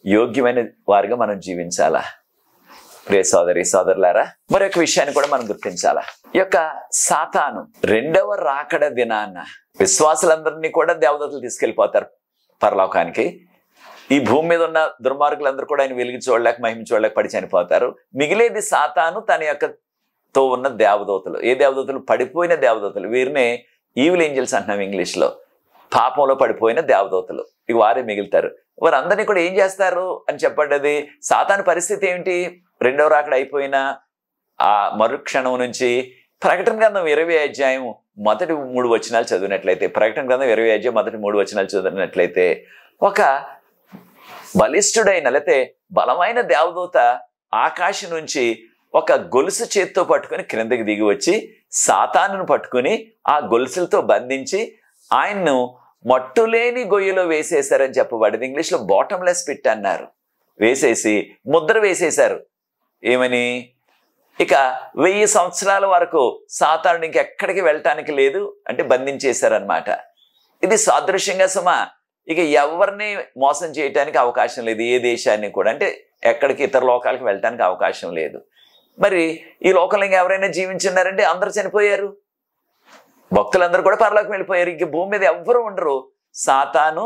యోగ్యమైన వారిగా మనం జీవించాలా? ప్రియ సోదరి సోదరులారా, మరొక విషయాన్ని కూడా మనం గుర్తించాలా. ఈ యొక్క సాతాను రెండవ రాకడ దినాన్న విశ్వాసులందరినీ కూడా దేవదూతలు తీసుకెళ్లిపోతారు పరలోకానికి. ఈ భూమి మీద ఉన్న దుర్మార్గులందరూ కూడా ఆయన వెలుగు చూడలేక, మహిమ చూడలేక పడి చనిపోతారు. మిగిలేది సాతాను, తన యొక్కతో ఉన్న దేవదూతలు. ఏ దేవదూతలు? పడిపోయిన దేవదూతలు. వీరినే ఈవిల్ ఏంజల్స్ అంటున్నాం ఇంగ్లీష్లో. పాపంలో పడిపోయిన దేవదూతలు, ఇక వారే మిగులుతారు. వారందరినీ కూడా ఏం చేస్తారు అని చెప్పబడ్డది. సాతాను పరిస్థితి ఏమిటి? రెండవ రాకడ అయిపోయిన ఆ మరుక్షణం నుంచి ప్రకటన గ్రంథం 20 చదివినట్లయితే, ప్రకటన గ్రంథం 20 చదివినట్లయితే, ఒక బలిష్ఠుడైన లేకపోతే బలమైన దేవదూత ఆకాశం నుంచి ఒక గొలుసు చేత్తో పట్టుకుని క్రిందకి దిగి వచ్చి సాతానును పట్టుకుని ఆ గొలుసులతో బంధించి ఆయన్ను మట్టులేని గొయ్యిలో వేసేశారని చెప్పబడింది. ఇంగ్లీష్లో బాటమ్లెస్ పిట్ అన్నారు. వేసేసి ముద్ర వేసేశారు. ఏమని? ఇక 1000 సంవత్సరాల వరకు సాతానుడు ఇంకెక్కడికి వెళ్ళటానికి లేదు అంటే బంధించేశారనమాట. ఇది సాదృశ్యంగా సుమా ఇక ఎవరిని మోసం చేయటానికి అవకాశం లేదు. ఏ దేశాన్ని కూడా, అంటే ఎక్కడికి ఇతర లోకాలకు వెళ్ళటానికి అవకాశం లేదు. మరి ఈ లోకంలో ఇంకా ఎవరైనా జీవించున్నారంటే అందరూ చనిపోయారు. భక్తులందరూ కూడా పరలోకం వెళ్ళిపోయారు. ఇంక భూమి మీద ఎవ్వరూ ఉండరు. సాతాను,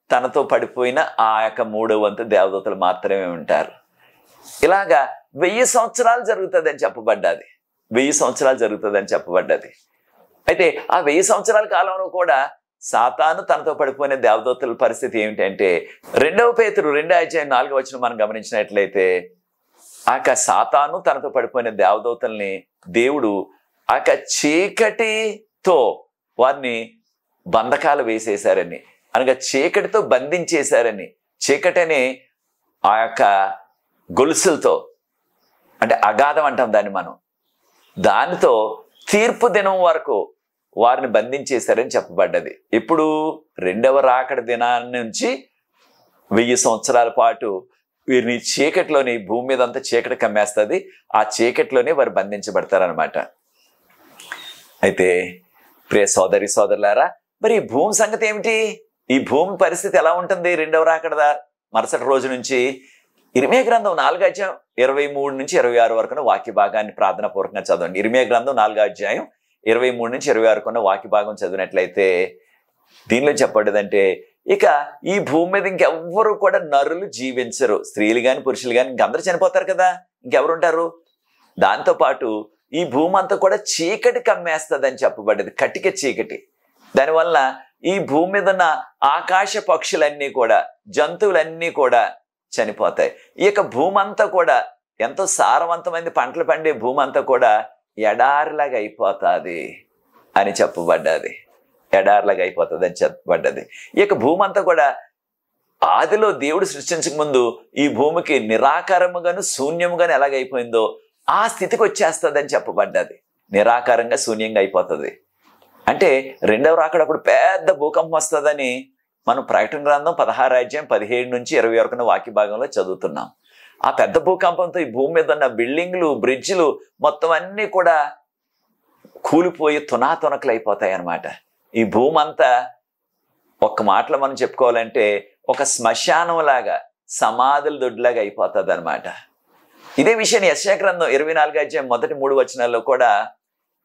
తనతో పడిపోయిన ఆ యొక్క 3వ వంతు దేవదూతలు మాత్రమే ఉంటారు. ఇలాగా 1000 సంవత్సరాలు జరుగుతుందని చెప్పబడ్డది. 1000 సంవత్సరాలు జరుగుతుందని చెప్పబడ్డది. అయితే ఆ 1000 సంవత్సరాల కాలంలో కూడా సాతాను, తనతో పడిపోయిన దేవదూతల పరిస్థితి ఏమిటంటే 2 పేతురు 2:4 మనం గమనించినట్లయితే, ఆ సాతాను, తనతో పడిపోయిన దేవదూతల్ని దేవుడు ఆ చీకటితో వారిని బంధకాలు వేసేశారని, అనగా చీకటితో బంధించేశారని, చీకటిని ఆ యొక్క గొలుసులతో, అంటే అగాధం అంటాం దాన్ని మనం, దానితో తీర్పు దినం వరకు వారిని బంధించేశారని చెప్పబడ్డది. ఇప్పుడు రెండవ రాకడ దినాన్ని నుంచి 1000 సంవత్సరాల పాటు వీరిని చీకటిలోని, భూమి మీద అంతా చీకటి కమ్మేస్తుంది. ఆ చీకటిలోనే వారు బంధించబడతారనమాట. అయితే ప్రియ సోదరి సోదరులారా, మరి ఈ భూమి సంగతి ఏమిటి? ఈ భూమి పరిస్థితి ఎలా ఉంటుంది రెండవ రాకడ మరుసటి రోజు నుంచి? ఇర్మియా గ్రంథం 4:23-26 వరకు వాక్య భాగాన్ని ప్రార్థన పూర్వకంగా చదవండి. ఇర్మియా గ్రంథం 4:23-26 వాక్య భాగం చదివినట్లయితే దీనిలో చెప్పబడ్డదంటే, ఇక ఈ భూమి మీద ఇంకెవ్వరు కూడా నరులు జీవించరు. స్త్రీలు కానీ పురుషులు కానీ ఇంకందరూ చనిపోతారు కదా, ఇంకెవరు ఉంటారు? దాంతోపాటు ఈ భూమి అంతా కూడా చీకటి కమ్మేస్తుంది అని చెప్పబడ్డది, కటిక చీకటి. దానివల్ల ఈ భూమి మీద ఉన్న ఆకాశ పక్షులన్నీ కూడా, జంతువులన్నీ కూడా చనిపోతాయి. ఈ యొక్క భూమి అంతా కూడా, ఎంతో సారవంతమైన పంటలు పండే భూమి అంతా కూడా ఎడారిలాగా అయిపోతుంది అని చెప్పబడ్డది. ఎడారిలాగా అయిపోతుంది అని చెప్పబడ్డది. ఈ యొక్క భూమి అంతా కూడా ఆదిలో దేవుడు సృష్టించక ముందు ఈ భూమికి నిరాకారముగాను శూన్యముగాను ఎలాగైపోయిందో ఆ స్థితికి వచ్చేస్తుంది అని చెప్పబడ్డది. నిరాకారంగా శూన్యంగా అయిపోతుంది. అంటే రెండవ రాకడప్పుడు పెద్ద భూకంపం వస్తుందని మనం ప్రకటన గ్రంథం 16:17-20 వరకు వాక్య భాగంలో చదువుతున్నాం. ఆ పెద్ద భూకంపంతో ఈ భూమి మీద ఉన్న బిల్డింగ్లు, బ్రిడ్జిలు మొత్తం అన్నీ కూడా కూలిపోయి తునాతునకలు అయిపోతాయి అన్నమాట. ఈ భూమి అంతా ఒక్క మాటలో మనం చెప్పుకోవాలంటే ఒక శ్మశానం లాగా, సమాధుల దొడ్లాగా అయిపోతుంది అనమాట. ఇదే విషయాన్ని యెషయా గ్రంథం 24:3 కూడా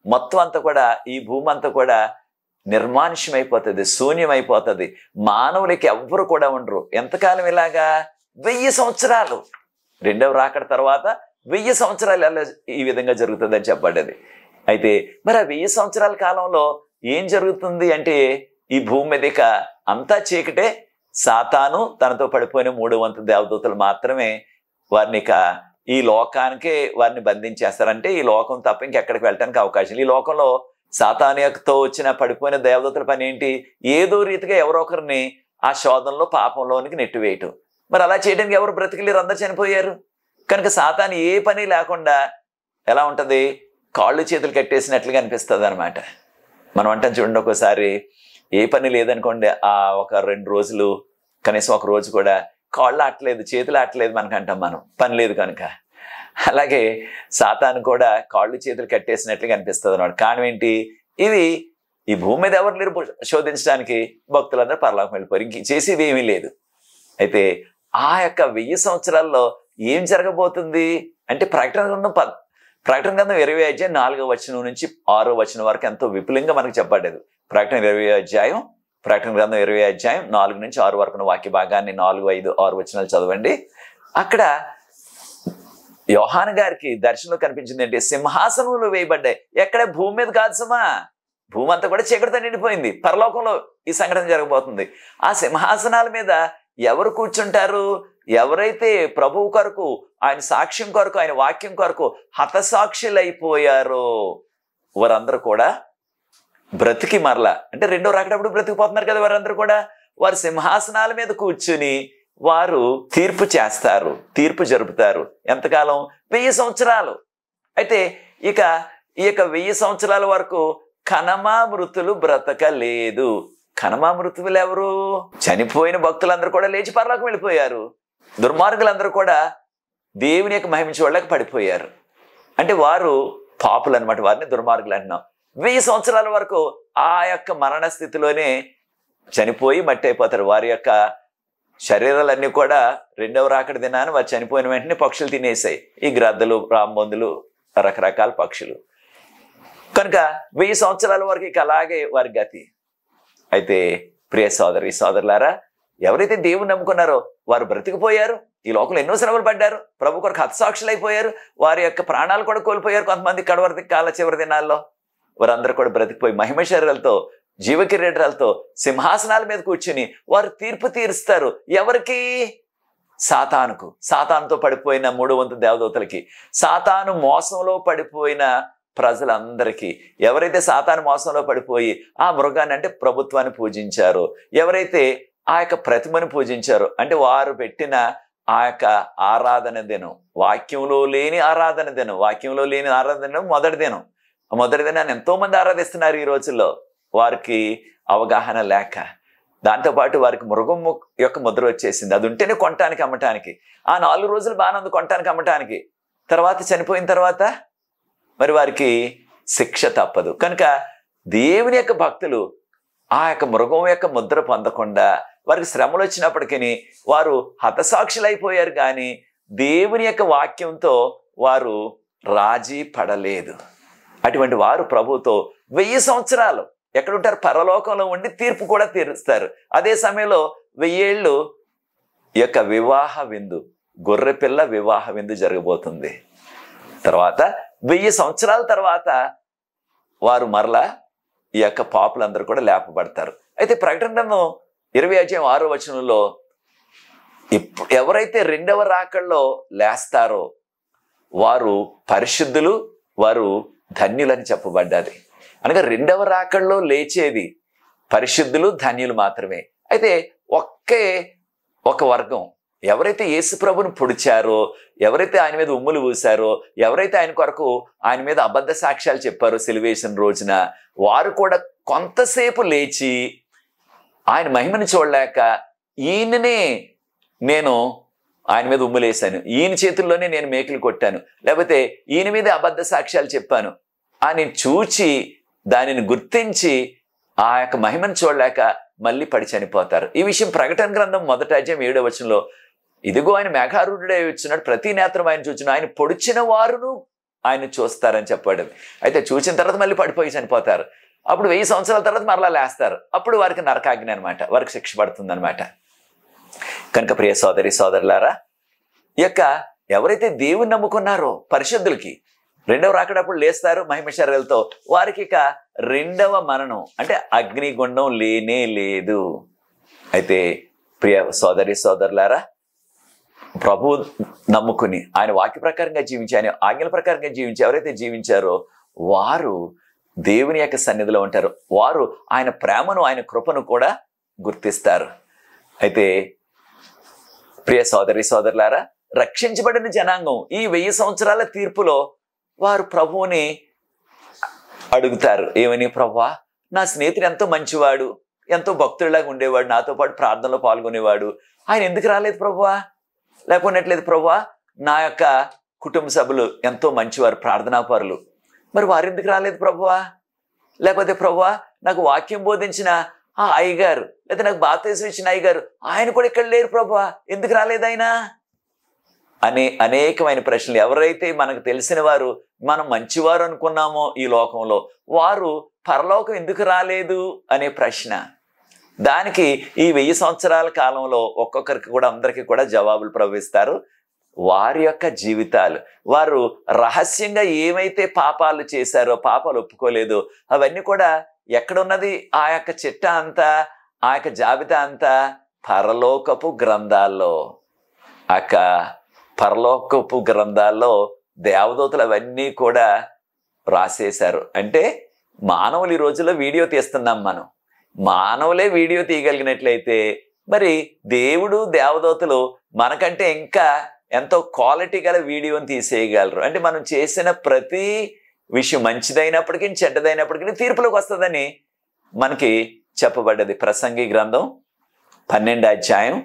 మొత్తం అంతా కూడా ఈ భూమి అంతా కూడా నిర్మానుష్యమైపోతుంది, శూన్యమైపోతుంది. మానవులకి ఎవ్వరు కూడా ఉండరు. ఎంతకాలం ఇలాగా? 1000 సంవత్సరాలు. రెండవ రాకడ తర్వాత 1000 సంవత్సరాలు ఎలా ఈ విధంగా జరుగుతుంది అని చెప్పబడ్డది. అయితే మరి ఆ 1000 సంవత్సరాల కాలంలో ఏం జరుగుతుంది అంటే, ఈ భూమి మీద ఇక అంతా చీకటే. సాతాను, తనతో పడిపోయిన 3వ వంతు దేవదూతలు మాత్రమే వారిని ఇక ఈ లోకానికే వారిని బంధించేస్తారంటే, ఈ లోకం తప్ప ఇంకెక్కడికి వెళ్ళటానికి అవకాశం లేదు. ఈ లోకంలో సాతానుతో వచ్చిన పడిపోయిన దేవదూతల పని ఏంటి? ఏదో రీతిగా ఎవరో ఒకరిని ఆ శోధనలో, పాపంలోనికి నెట్టివేయటం. మరి అలా చేయడానికి ఎవరు బ్రతికిలేరు, అందరు చనిపోయారు. కనుక సాతాను ఏ పని లేకుండా ఎలా ఉంటుంది? కాళ్ళు చేతులు కట్టేసినట్లుగా అనిపిస్తుంది అనమాట. మనం అంటాం చూడండి, ఒక్కోసారి ఏ పని లేదనుకోండి, ఒక 2 రోజులు కనీసం ఒక రోజు కూడా కాళ్ళు ఆటలేదు, చేతులు ఆటలేదు మనకు అంటాం, మనం పని లేదు కనుక. అలాగే సాతాను కూడా కాళ్ళు చేతులు కట్టేసినట్లుగా అనిపిస్తుంది అన్నమాట. కారణం ఏంటి? ఇది ఈ భూమి మీద ఎవరు లేరు శోధించడానికి, భక్తులందరూ పరలోకం వెళ్ళిపోయారు, ఇంక చేసేది ఏమీ లేదు. అయితే ఆ యొక్క 1000 సంవత్సరాల్లో ఏం జరగబోతుంది అంటే ప్రకటన గ్రంథం 20వ అధ్యాయం 4వ వచనం నుంచి 6వ వచనం వరకు ఎంతో విపులంగా మనకు చెప్పబడ్డది. ప్రకటన 20వ అధ్యాయం, ప్రకటన గ్రంథం 20వ అధ్యాయం 4 నుంచి 6 వరకు వాక్య భాగాన్ని 4, 5, 6 వచనాలు చదవండి. అక్కడ యోహాను గారికి దర్శనంలో కనిపించింది ఏంటి? సింహాసనములు వేయబడ్డాయి. ఎక్కడ? భూమి మీద కాదు సుమా, భూమి అంతా కూడా చీకటితో నిండిపోయింది. పరలోకంలో ఈ సంఘటన జరగబోతుంది. ఆ సింహాసనాల మీద ఎవరు కూర్చుంటారు? ఎవరైతే ప్రభువు కొరకు, ఆయన సాక్ష్యం కొరకు, ఆయన వాక్యం కొరకు హతసాక్షులైపోయారో వారందరూ కూడా బ్రతికి మరలా, అంటే రెండో రాకడప్పుడు బ్రతికిపోతున్నారు కదా వారందరూ కూడా, వారు సింహాసనాల మీద కూర్చుని వారు తీర్పు చేస్తారు, తీర్పు జరుపుతారు. ఎంతకాలం? 1000 సంవత్సరాలు. అయితే ఈ యొక్క 1000 సంవత్సరాల వరకు కనమా మృతులు బ్రతకలేదు. కనమా మృతువులు ఎవరు? చనిపోయిన భక్తులందరూ కూడా లేచి పరలోకం వెళ్ళిపోయారు. దుర్మార్గులందరూ కూడా దేవుని యొక్క మహిమ చూడలేక పడిపోయారు. అంటే వారు పాపులు అనమాట, వారిని దుర్మార్గులు అంటున్నాం. 1000 సంవత్సరాల వరకు ఆ యొక్క మరణ స్థితిలోనే చనిపోయి మట్టి అయిపోతారు. వారి యొక్క శరీరాలన్నీ కూడా రెండవ రాకడ దినాన్ని వారు చనిపోయిన వెంటనే పక్షులు తినేసాయి. ఈ గ్రద్దలు, రాంబొందులు, రకరకాల పక్షులు. కనుక 1000 సంవత్సరాల వరకు ఇక అలాగే వారి గతి. అయితే ప్రియ సోదరి సోదరులారా, ఎవరైతే దేవుని నమ్ముకున్నారో వారు బ్రతికిపోయారు. ఈ లోకంలో ఎన్నో శ్రమలు పడ్డారు, ప్రభు కొరకు హతసాక్షులు అయిపోయారు, వారి యొక్క ప్రాణాలు కూడా కోల్పోయారు. కొంతమంది కాల చివరి దినాల్లో వారందరూ కూడా బ్రతికిపోయి మహిమ శరీరాలతో, జీవ కిరీటాలతో సింహాసనాల మీద కూర్చుని వారు తీర్పు తీరుస్తారు. ఎవరికి? సాతానుకు. సాతానుతో పడిపోయిన 3 వంతు దేవదూతలకి, సాతాను మోసంలో పడిపోయిన ప్రజలందరికీ, ఎవరైతే సాతాను మోసంలో పడిపోయి ఆ మృగాన్ని అంటే ప్రభుత్వాన్ని పూజించారో, ఎవరైతే ఆ యొక్క ప్రతిమను పూజించారో, అంటే వారు పెట్టిన ఆ యొక్క ఆరాధన దినం, వాక్యంలో లేని ఆరాధన దినం, వాక్యంలో లేని ఆరాధన దినం మొదటి దినం. ఆ మొదటి దినాన్ని ఎంతో మంది ఆరాధిస్తున్నారు ఈ రోజుల్లో, వారికి అవగాహన లేక. దాంతోపాటు వారికి మృగం యొక్క ముద్ర వచ్చేసింది. అది ఉంటేనే కొనటానికి అమ్మటానికి. ఆ 4 రోజులు బాగానే ఉంది కొనటానికి అమ్మటానికి. తర్వాత చనిపోయిన తర్వాత మరి వారికి శిక్ష తప్పదు. కనుక దేవుని యొక్క భక్తులు ఆ యొక్క మృగం యొక్క ముద్ర పొందకుండా, వారికి శ్రమలు వచ్చినప్పటికీ వారు హతసాక్షులైపోయారు, కానీ దేవుని యొక్క వాక్యంతో వారు రాజీ పడలేదు. అటువంటి వారు ప్రభుతో 1000 సంవత్సరాలు ఎక్కడుంటారు? పరలోకంలో ఉండి తీర్పు కూడా తీరుస్తారు. అదే సమయంలో 1000 ఏళ్ళు ఈ యొక్క వివాహ విందు, గొర్రెపిల్ల వివాహ విందు జరగబోతుంది. తర్వాత 1000 సంవత్సరాల తర్వాత వారు మరలా ఈ యొక్క పాపులందరూ కూడా లేపబడతారు. అయితే ప్రకటన గ్రంథం 20వ అధ్యాయం 6వ వచనంలో ఎవరైతే రెండవ రాకడలో లేస్తారో వారు పరిశుద్ధులు, వారు ధన్యులని చెప్పబడ్డది. అనగా రెండవ రాకడలో లేచేది పరిశుద్ధులు, ధన్యులు మాత్రమే. అయితే ఒక వర్గం ఎవరైతే యేసు ప్రభుని పొడిచారో, ఎవరైతే ఆయన మీద ఉమ్ములు పూసారో, ఎవరైతే ఆయన కొరకు ఆయన మీద అబద్ధ సాక్ష్యాలు చెప్పారో సిలువేసిన రోజున, వారు కూడా కొంతసేపు లేచి ఆయన మహిమను చూడలేక, ఈయననే నేను ఆయన మీద ఉమ్ములేశాను, ఈయన చేతుల్లోనే నేను మేకులు కొట్టాను, లేకపోతే ఈయన మీద అబద్ధ సాక్ష్యాలు చెప్పాను అని చూచి దానిని గుర్తించి ఆ యొక్క మహిమను చూడలేక మళ్ళీ పడి చనిపోతారు. ఈ విషయం ప్రకటన గ్రంథం 1వ అధ్యాయం 7వ వచనంలో, ఇదిగో ఆయన మేఘారూఢుడై వచ్చినాడు, ప్రతి నేత్రం ఆయన చూచును, ఆయన పొడిచిన వారును ఆయన చూస్తారని చెప్పాడు. అయితే చూసిన తర్వాత మళ్ళీ పడిపోయి చనిపోతారు. అప్పుడు 1000 సంవత్సరాల తర్వాత మరలా లేస్తారు. అప్పుడు వారికి నరకాగ్ని అనమాట, వారికి శిక్ష పడుతుంది అనమాట. కనుక ప్రియ సోదరి సోదరులారా, ఈ యొక్క ఎవరైతే దేవుని నమ్ముకున్నారో పరిశుద్ధులకి రెండవ రాకడప్పుడు లేస్తారు మహిమ శరీరాలతో, వారికి ఇక రెండవ మరణం అంటే అగ్నిగుండం లేనే లేదు. అయితే ప్రియ సోదరి సోదరులారా, ప్రభు నమ్ముకుని ఆయన వాక్య ప్రకారంగా జీవించి, ఆయన ఆజ్ఞల ప్రకారంగా జీవించి ఎవరైతే జీవించారో వారు దేవుని యొక్క సన్నిధిలో ఉంటారు. వారు ఆయన ప్రేమను, ఆయన కృపను కూడా గుర్తిస్తారు. అయితే ప్రియ సోదరి సోదరులారా, రక్షించబడిన జనాంగం ఈ 1000 సంవత్సరాల తీర్పులో వారు ప్రభువుని అడుగుతారు, ఏమని? ప్రభువా, నా స్నేహితుడు ఎంతో మంచివాడు, ఎంతో భక్తుడిలాగా ఉండేవాడు, నాతో పాటు ప్రార్థనలో పాల్గొనేవాడు, ఆయన ఎందుకు రాలేదు ప్రభువా? లేకపోయినట్లేదు ప్రభువా, నా యొక్క కుటుంబ సభ్యులు ఎంతో మంచివారు, ప్రార్థనాపరులు, మరి వారు ఎందుకు రాలేదు ప్రభువా? లేకపోతే ప్రభువా, నాకు వాక్యం బోధించిన ఆ అయ్యగారు, లేదా నాకు బాప్తిసం ఇచ్చిన అయ్యగారు, ఆయన కూడా ఇక్కడ లేరు ప్రభువా, ఎందుకు రాలేదు ఆయన? అనే అనేకమైన ప్రశ్నలు. ఎవరైతే మనకు తెలిసిన వారు, మనం మంచివారు అనుకున్నామో ఈ లోకంలో, వారు పరలోకం ఎందుకు రాలేదు అనే ప్రశ్న. దానికి ఈ 1000 సంవత్సరాల కాలంలో ఒక్కొక్కరికి కూడా, అందరికీ కూడా జవాబులు ప్రవహిస్తారు. వారి యొక్క జీవితాలు, వారు రహస్యంగా ఏమైతే పాపాలు చేశారో, పాపాలు ఒప్పుకోలేదు, అవన్నీ కూడా ఎక్కడున్నది? ఆ యొక్క చిట్టా అంతా, ఆ యొక్క జాబితా అంతా పరలోకపు గ్రంథాల్లో. పరలోకపు గ్రంథాల్లో దేవదూతలు అవన్నీ కూడా రాసేశారు. అంటే మానవులు ఈ రోజుల్లో వీడియో తీస్తున్నాం, మనం మానవులే వీడియో తీయగలిగినట్లయితే మరి దేవుడు, దేవదూతలు మనకంటే ఇంకా ఎంతో క్వాలిటీ గల వీడియోని తీసేయగలరు. అంటే మనం చేసిన ప్రతి విషయం మంచిదైనప్పటికీ చెడ్డదైనప్పటికీ తీర్పులోకి వస్తుందని మనకి చెప్పబడ్డది. ప్రసంగి గ్రంథం 12వ అధ్యాయం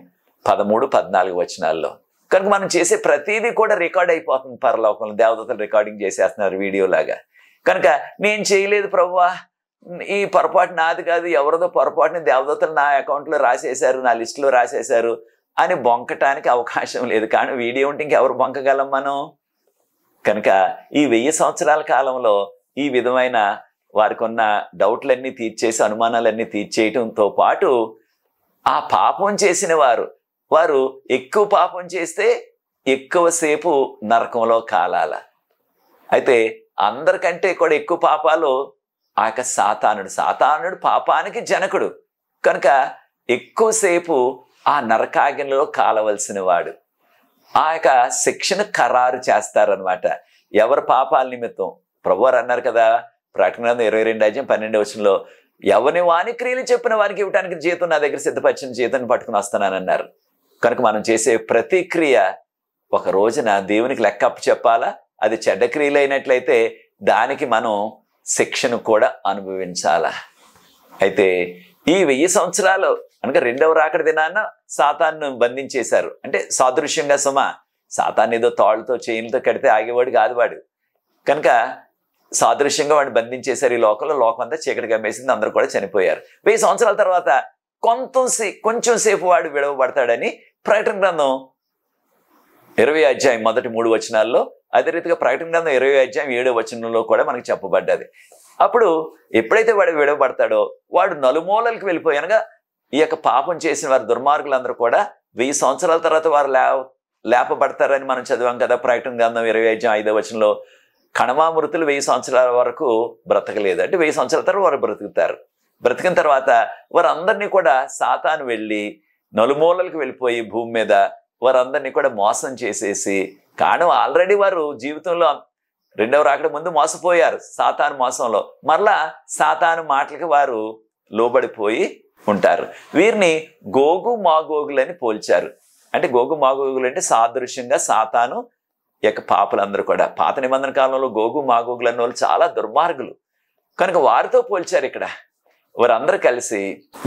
13, 14 వచనాల్లో. కనుక మనం చేసే ప్రతిదీ కూడా రికార్డ్ అయిపోతుంది పరలోకంలో. దేవదూతలు రికార్డింగ్ చేసేస్తున్నారు వీడియోలాగా. కనుక నేను చేయలేదు ప్రభువా, ఈ పొరపాటు నాది కాదు, ఎవరిదో పొరపాటుని దేవదూతలు నా అకౌంట్లో రాసేశారు, నా లిస్టులో రాసేశారు అని బొంకటానికి అవకాశం లేదు. కానీ వీడియో ఉంటే ఇంకెవరు బొంకగలం మనం? కనుక ఈ 1000 సంవత్సరాల కాలంలో ఈ విధమైన వారికి ఉన్న డౌట్లన్నీ తీర్చేసి, అనుమానాలన్నీ తీర్చేయటంతో పాటు ఆ పాపం చేసిన వారు ఎక్కువ పాపం చేస్తే ఎక్కువసేపు నరకంలో కాలాల. అయితే అందరికంటే కూడా ఎక్కువ పాపాలు ఆ యొక్క సాతానుడు పాపానికి జనకుడు. కనుక ఎక్కువసేపు ఆ నరకాగ్నిలో కాలవలసిన వాడు. ఆ యొక్క శిక్షను ఖరారు చేస్తారనమాట ఎవరి పాపాల నిమిత్తం. ప్రభువారు అన్నారు కదా, ప్రకటన 22వ అధ్యాయం 12వ వచనంలో, ఎవని వాని క్రియలు చెప్పిన వారికి ఇవ్వడానికి జీతం నా దగ్గర సిద్ధపరిచిన జీతాన్ని పట్టుకుని వస్తున్నానన్నారు. కనుక మనం చేసే ప్రతి క్రియ ఒక రోజున దేవునికి లెక్కప్పు చెప్పాలా. అది చెడ్డ క్రియలు అయినట్లయితే దానికి మనం శిక్షను కూడా అనుభవించాలా. అయితే ఈ 1000 సంవత్సరాలు అనగా రెండవ రాకడ దినాన సాతాను బంధించేశారు. అంటే సాదృశ్యంగా సాతాను ఏదో తాళ్ళతో చైన్లతో కడితే ఆగేవాడు కాదు వాడు. కనుక సాదృశ్యంగా వాడిని బంధించేశారు ఈ లోకంలో. లోకం అంతా చీకటి గమ్మేసింది, అందరూ కూడా చనిపోయారు. 1000 సంవత్సరాల తర్వాత కొంచెం సేపు వాడు విడవబడతాడని ప్రకటన గ్రంథం 20వ అధ్యాయం మొదటి 3 వచనాల్లో, అదే రీతిగా ప్రకటన గ్రంథం 20వ అధ్యాయం 7వ వచనంలో కూడా మనకు చెప్పబడ్డది. అప్పుడు ఎప్పుడైతే వాడు విడవబడతాడో వాడు నలుమూలలకు వెళ్ళిపోయి, అనగా ఈ యొక్క పాపం చేసిన వారు, దుర్మార్గులందరూ కూడా 1000 సంవత్సరాల తర్వాత వారు లేపబడతారని మనం చదివాం కదా. ప్రకటన గ్రంథం 20వ అధ్యాయం 5వ వచనంలో, కణమామృతులు 1000 సంవత్సరాల వరకు బ్రతకలేదు. అంటే 1000 సంవత్సరాల తర్వాత వారు బ్రతుకుతారు. బ్రతికిన తర్వాత వారందరినీ కూడా సాతాను వెళ్ళి నలుమూలలకు వెళ్ళిపోయి భూమి మీద వారందరినీ కూడా మోసం చేసేసి, కారణం ఆల్రెడీ వారు జీవితంలో రెండవ రాకడ ముందు మోసపోయారు సాతాను మోసంలో. మరలా సాతాను మాటలకి వారు లోబడిపోయి ఉంటారు. వీరిని గోగు మాగోగులని పోల్చారు. అంటే గోగు మాగోగులు అంటే సాదృశ్యంగా సాతాను యొక్క పాపలందరూ కూడా. పాత నిబంధన కాలంలో గోగు మాగోగులు అన్న వాళ్ళు చాలా దుర్మార్గులు. కనుక వారితో పోల్చారు ఇక్కడ. వారందరూ కలిసి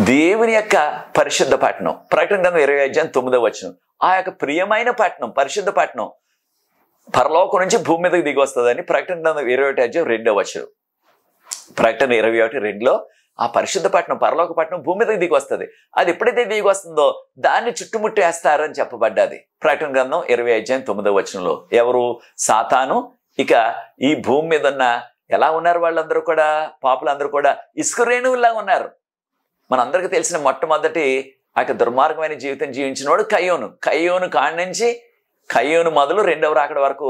దేవుని యొక్క పరిశుద్ధ పట్టణం, ప్రకటన గ్రంథం 20వ అధ్యాయం 9వ వచనం, ఆ యొక్క ప్రియమైన పట్టణం, పరిశుద్ధ పట్టణం పరలోకం నుంచి భూమి మీదకి దిగి వస్తుందని ప్రకటన గ్రంథం 21వ అధ్యాయం 2వ వచనం. ప్రకటన 21:2లో ఆ పరిశుద్ధ పట్టణం, పరలోక పట్టణం భూమి మీదకి దిగి వస్తుంది. అది ఎప్పుడైతే దిగి వస్తుందో దాన్ని చుట్టుముట్టేస్తారని చెప్పబడ్డది ప్రకటన గ్రంథం 20వ అధ్యాయం 9వ వచనంలో. ఎవరు? సాతాను. ఇక ఈ భూమి మీద ఉన్న ఎలా ఉన్నారు వాళ్ళందరూ కూడా? పాపులందరూ కూడా ఇసుక రేణువుల్లాగా ఉన్నారు. మనందరికీ తెలిసిన మొట్టమొదటి ఆ యొక్క దుర్మార్గమైన జీవితం జీవించిన వాడు కయ్యోను కాడి నుంచి కయ్యోను మొదలు రెండవ రాకడ వరకు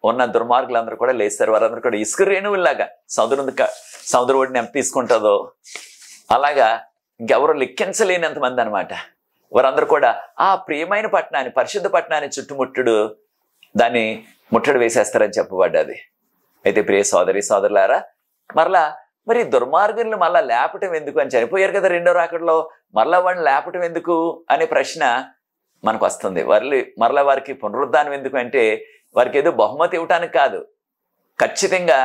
ఉన్న దుర్మార్గులందరూ కూడా లేస్తారు. వారందరూ కూడా ఇసుక రేణువుల్లాగా సముద్ర ఒడిని ఎంత తీసుకుంటుందో అలాగా ఇంకెవరో లెక్కించలేనంతమంది అనమాట. వారందరూ కూడా ఆ ప్రియమైన పట్టణాన్ని, పరిశుద్ధ పట్టణాన్ని చుట్టుముట్టుడు, దాన్ని ముట్టడి వేసేస్తారని చెప్పబడ్డది. అయితే ప్రియ సోదరి సోదరులారా, మరి దుర్మార్గులను మళ్ళా లేపటం ఎందుకు? అని చనిపోయారు కదా రెండో రాకడలో, మరలా వాడిని లేపటం ఎందుకు అనే ప్రశ్న మనకు వస్తుంది. మరలా వారికి పునరుద్ధానం ఎందుకు అంటే వారికి ఏదో బహుమతి ఇవ్వటానికి కాదు, ఖచ్చితంగా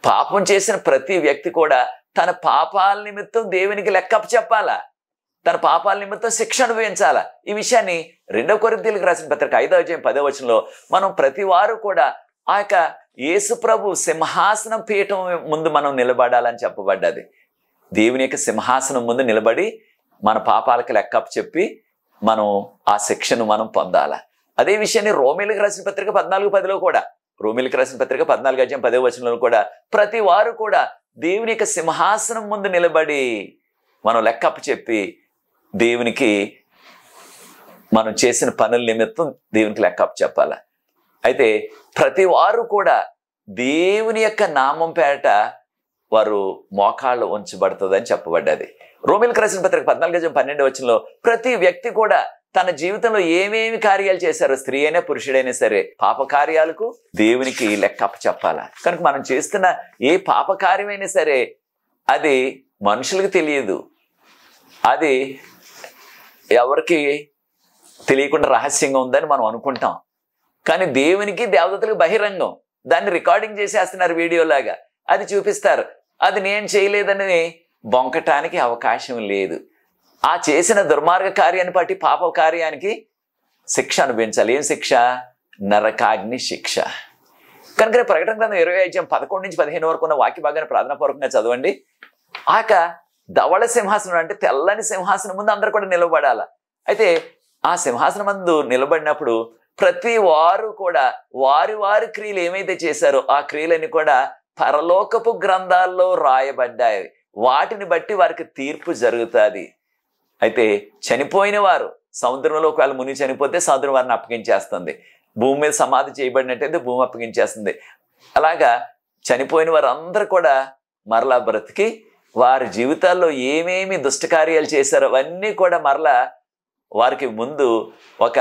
పాపం చేసిన ప్రతి వ్యక్తి కూడా తన పాపాల నిమిత్తం దేవునికి లెక్క చెప్పాలా, తన పాపాల నిమిత్తం శిక్ష అనుభవించాలా. ఈ విషయాన్ని 2 కొరింథీయులకు రాసిన పత్రిక 5వ అధ్యాయం 10వ వచనంలో మనం ప్రతి వారు కూడా ఆ యొక్క యేసు ప్రభు సింహాసనం పీఠం ముందు మనం నిలబడాలని చెప్పబడ్డది. దేవుని యొక్క సింహాసనం ముందు నిలబడి మన పాపాలకు లెక్క చెప్పి మనం ఆ శిక్షను మనం పొందాలా. అదే విషయాన్ని రోమీయులకు రాసిన పత్రిక 14:10లో కూడా, రోమీయులకు రాసిన పత్రిక 14వ అధ్యాయం 10వ వచనంలో కూడా ప్రతి వారు కూడా దేవుని యొక్క సింహాసనం ముందు నిలబడి మనం లెక్క చెప్పి దేవునికి మనం చేసిన పనుల నిమిత్తం దేవునికి లెక్క చెప్పాల. అయితే ప్రతి వారు కూడా దేవుని యొక్క నామం పేరట వారు మోకాళ్ళు ఉంచబడుతుందని చెప్పబడ్డది. రోమీయులకు రాసిన పత్రిక 14:12 వచనంలో ప్రతి వ్యక్తి కూడా తన జీవితంలో ఏమేమి కార్యాలు చేశారో, స్త్రీ అయినా పురుషుడైనా సరే, పాప కార్యాలకు దేవునికి లెక్క చెప్పాలా. కనుక మనం చేస్తున్న ఏ పాప కార్యమైనా సరే అది మనుషులకు తెలియదు, అది ఎవరికి తెలియకుండా రహస్యంగా ఉందని మనం అనుకుంటాం. కానీ దేవునికి దేవదూతలకు బహిరంగం. దాన్ని రికార్డింగ్ చేసేస్తున్నారు వీడియోలాగా, అది చూపిస్తారు. అది నేను చేయలేదని బొంకటానికి అవకాశం లేదు. ఆ చేసిన దుర్మార్గ కార్యాన్ని బట్టి పాప కార్యానికి శిక్ష అనుభవించాలి. ఏం శిక్ష? నరకాగ్ని శిక్ష. కనుక ప్రకటన గ్రంథం 20:11-15 వరకు ఉన్న వాక్య భాగాన్ని ప్రార్థనాపూర్వకంగా చదవండి. ఆక ధవళ సింహాసనం అంటే తెల్లని సింహాసనం ముందు అందరూ కూడా నిలబడాల. అయితే ఆ సింహాసనం ముందు నిలబడినప్పుడు ప్రతి వారు కూడా వారి వారి క్రియలు ఏమైతే చేశారో ఆ క్రియలన్నీ కూడా పరలోకపు గ్రంథాల్లో రాయబడ్డాయి. వాటిని బట్టి వారికి తీర్పు జరుగుతుంది. అయితే చనిపోయిన వారు సముద్రంలో ఒకవేళ మునిగి చనిపోతే సముద్రం వారిని అప్పగించేస్తుంది. భూమి మీద సమాధి చేయబడినట్టయితే భూమి అప్పగించేస్తుంది. అలాగా చనిపోయిన వారు అందరూ కూడా మరలా బ్రతికి వారి జీవితాల్లో ఏమేమి దుష్టకార్యాలు చేశారో అవన్నీ కూడా మరలా వారికి ముందు ఒక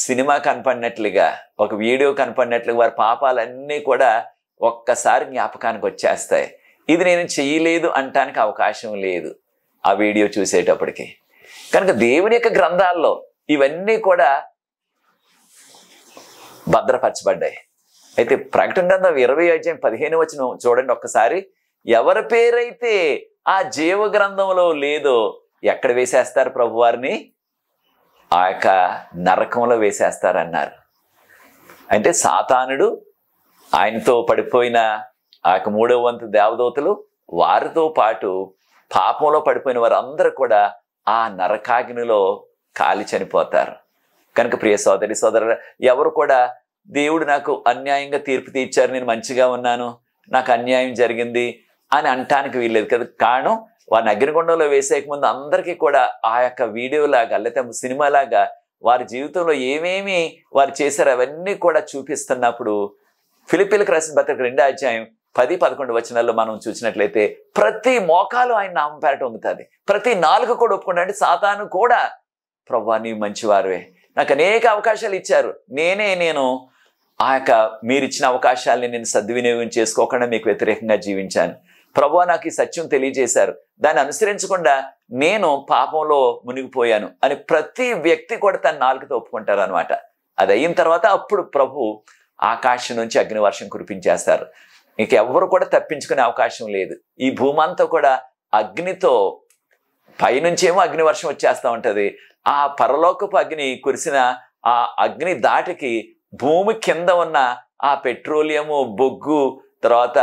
సినిమా కనపడినట్లుగా, ఒక వీడియో కనపడినట్లుగా వారి పాపాలన్నీ కూడా ఒక్కసారి జ్ఞాపకానికి వచ్చేస్తాయి. ఇది నేను చెయ్యలేదు అంటానికి అవకాశం లేదు ఆ వీడియో చూసేటప్పటికి. కనుక దేవుని యొక్క గ్రంథాల్లో ఇవన్నీ కూడా భద్రపరచబడ్డాయి. అయితే ప్రకటన గ్రంథం 20:15 వచనం చూడండి ఒక్కసారి. ఎవరి పేరైతే ఆ జీవ గ్రంథంలో లేదో ఎక్కడ వేసేస్తారు ప్రభు వారిని? ఆ యొక్క నరకంలో వేసేస్తారన్నారు. అంటే సాతానుడు, ఆయనతో పడిపోయిన ఆ యొక్క 3వ వంతు దేవదూతలు, వారితో పాటు పాపంలో పడిపోయిన వారు అందరూ కూడా ఆ నరకాగ్నిలో కాలి చనిపోతారు. కనుక ప్రియ సోదరి సోదరులు, ఎవరు కూడా దేవుడు నాకు అన్యాయంగా తీర్పు తీర్చారు, నేను మంచిగా ఉన్నాను, నాకు అన్యాయం జరిగింది అని అంటానికి వీల్లేదు కదా. కారణం వారిని అగ్నిగుండంలో వేసేక ముందు అందరికీ కూడా ఆ యొక్క వీడియోలాగా లేకపోతే సినిమాలాగా వారి జీవితంలో ఏమేమి వారు చేశారో అవన్నీ కూడా చూపిస్తున్నప్పుడు ఫిలిప్పీలకు రాసిన పత్రిక 2వ అధ్యాయం 10-11 వచనాల్లో మనం చూసినట్లయితే ప్రతి మోకాలు ఆయన నామం పేరట వంగుతుంది, ప్రతి నాలుక కూడా ఒప్పుకుంటే సాతాను కూడా ప్రభువా నీవు మంచివారువే, నాకు అనేక అవకాశాలు ఇచ్చారు, నేను ఆ యొక్క మీరు ఇచ్చిన అవకాశాలని నేను సద్వినియోగం చేసుకోకుండా మీకు వ్యతిరేకంగా జీవించాను, ప్రభువా నాకు ఈ సత్యం తెలియజేశారు, దాన్ని అనుసరించకుండా నేను పాపంలో మునిగిపోయాను అని ప్రతి వ్యక్తి కూడా తన నాలుకతో ఒప్పుకుంటారు అనమాట. అది అయిన తర్వాత అప్పుడు ప్రభు ఆకాశం నుంచి అగ్నివర్షం కురిపించేస్తారు. ఇంకెవ్వరు కూడా తప్పించుకునే అవకాశం లేదు. ఈ భూమి అంతా కూడా అగ్నితో, పైనుంచేమో అగ్నివర్షం వచ్చేస్తూ ఉంటుంది. ఆ పరలోకపు అగ్ని కురిసిన ఆ అగ్ని దాటికి భూమి కింద ఉన్న ఆ పెట్రోలియము, బొగ్గు, తర్వాత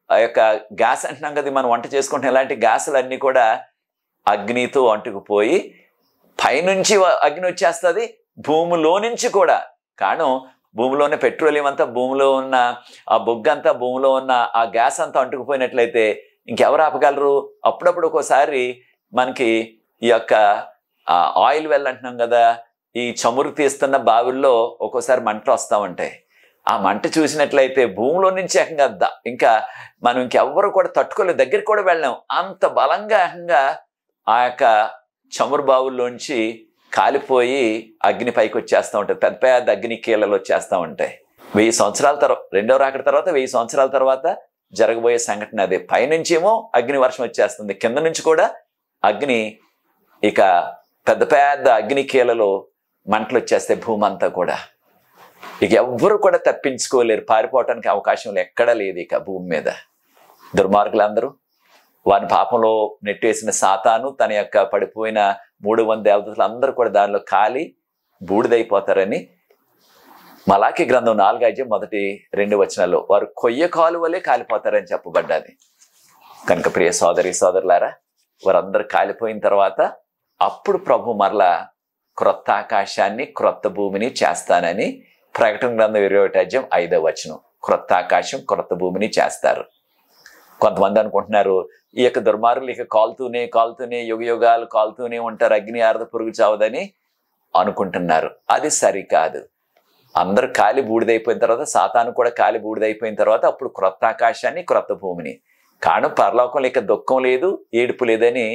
ఆ యొక్క గ్యాస్ అంటున్నాం కదా, మనం వంట చేసుకుంటే ఇలాంటి గ్యాసులన్నీ కూడా అగ్నితో అంటుకుపోయి పైనుంచి అగ్ని వచ్చేస్తుంది, భూమిలో నుంచి కూడా. కారణం భూమిలో ఉన్న పెట్రోలియం అంతా, భూమిలో ఉన్న ఆ బొగ్గు అంతా, భూమిలో ఉన్న ఆ గ్యాస్ అంతా అంటుకుపోయినట్లయితే ఇంకెవరు ఆపగలరు? అప్పుడప్పుడు ఒక్కోసారి మనకి ఈ యొక్క ఆయిల్ వెల్ అంటున్నాం కదా, ఈ చమురు తీస్తున్న బావిల్లో ఒక్కోసారి మంటలు వస్తూ ఉంటాయి. ఆ మంట చూసినట్లయితే భూమిలో నుంచి ఇంకా మనం ఇంకెవ్వరు కూడా తట్టుకోలేదు, దగ్గరికి కూడా వెళ్ళాం, అంత బలంగా ఆ యొక్క చమురు బావుల్లోంచి కాలిపోయి అగ్ని పైకి వచ్చేస్తూ ఉంటుంది. పెద్ద పెద్ద అగ్ని కీలలు వచ్చేస్తూ ఉంటాయి. 1000 సంవత్సరాల తర్వాత, రెండవ రాకడ తర్వాత 1000 సంవత్సరాల తర్వాత జరగబోయే సంఘటన అదే. పైనుంచేమో అగ్ని వర్షం వచ్చేస్తుంది, కింద నుంచి కూడా అగ్ని, ఇక పెద్ద పెద్ద అగ్ని కీలలో మంటలు వచ్చేస్తాయి భూమి అంతా కూడా. ఇక ఎవ్వరు కూడా తప్పించుకోలేరు, పారిపోవటానికి అవకాశం ఎక్కడా లేదు ఇక భూమి మీద. దుర్మార్గులందరూ వారి పాపంలో నెట్టేసిన సాతాను, తన యొక్క పడిపోయిన 300 దేవతలు అందరూ కూడా దానిలో కాలి బూడిదైపోతారని మలాకి గ్రంథం 4:1-2 వచనాల్లో వారు కొయ్య కాలువలే కాలిపోతారని చెప్పబడ్డది. కనుక ప్రియ సోదరి సోదరులారా, వారందరూ కాలిపోయిన తర్వాత అప్పుడు ప్రభు మరలా క్రొత్త ఆకాశాన్ని క్రొత్త భూమిని చేస్తానని ప్రకటన గ్రంథం 21:5 వచనం. క్రొత్త ఆకాశం క్రొత్త భూమిని చేస్తారు. కొంతమంది అనుకుంటున్నారు ఈ యొక్క దుర్మార్గులు ఇక కాలుతూనే యుగయుగాలు కాలుతూనే ఉంటారు, అగ్ని ఆరద పురుగు చావదని అనుకుంటున్నారు. అది సరికాదు. అందరు కాలి బూడిదైపోయిన తర్వాత, సాతాను కూడా కాలి బూడిదైపోయిన తర్వాత అప్పుడు క్రొత్త ఆకాశాన్ని క్రొత్త భూమిని. కారణం పరలోకంలో ఇక దుఃఖం లేదు, ఏడుపు లేదని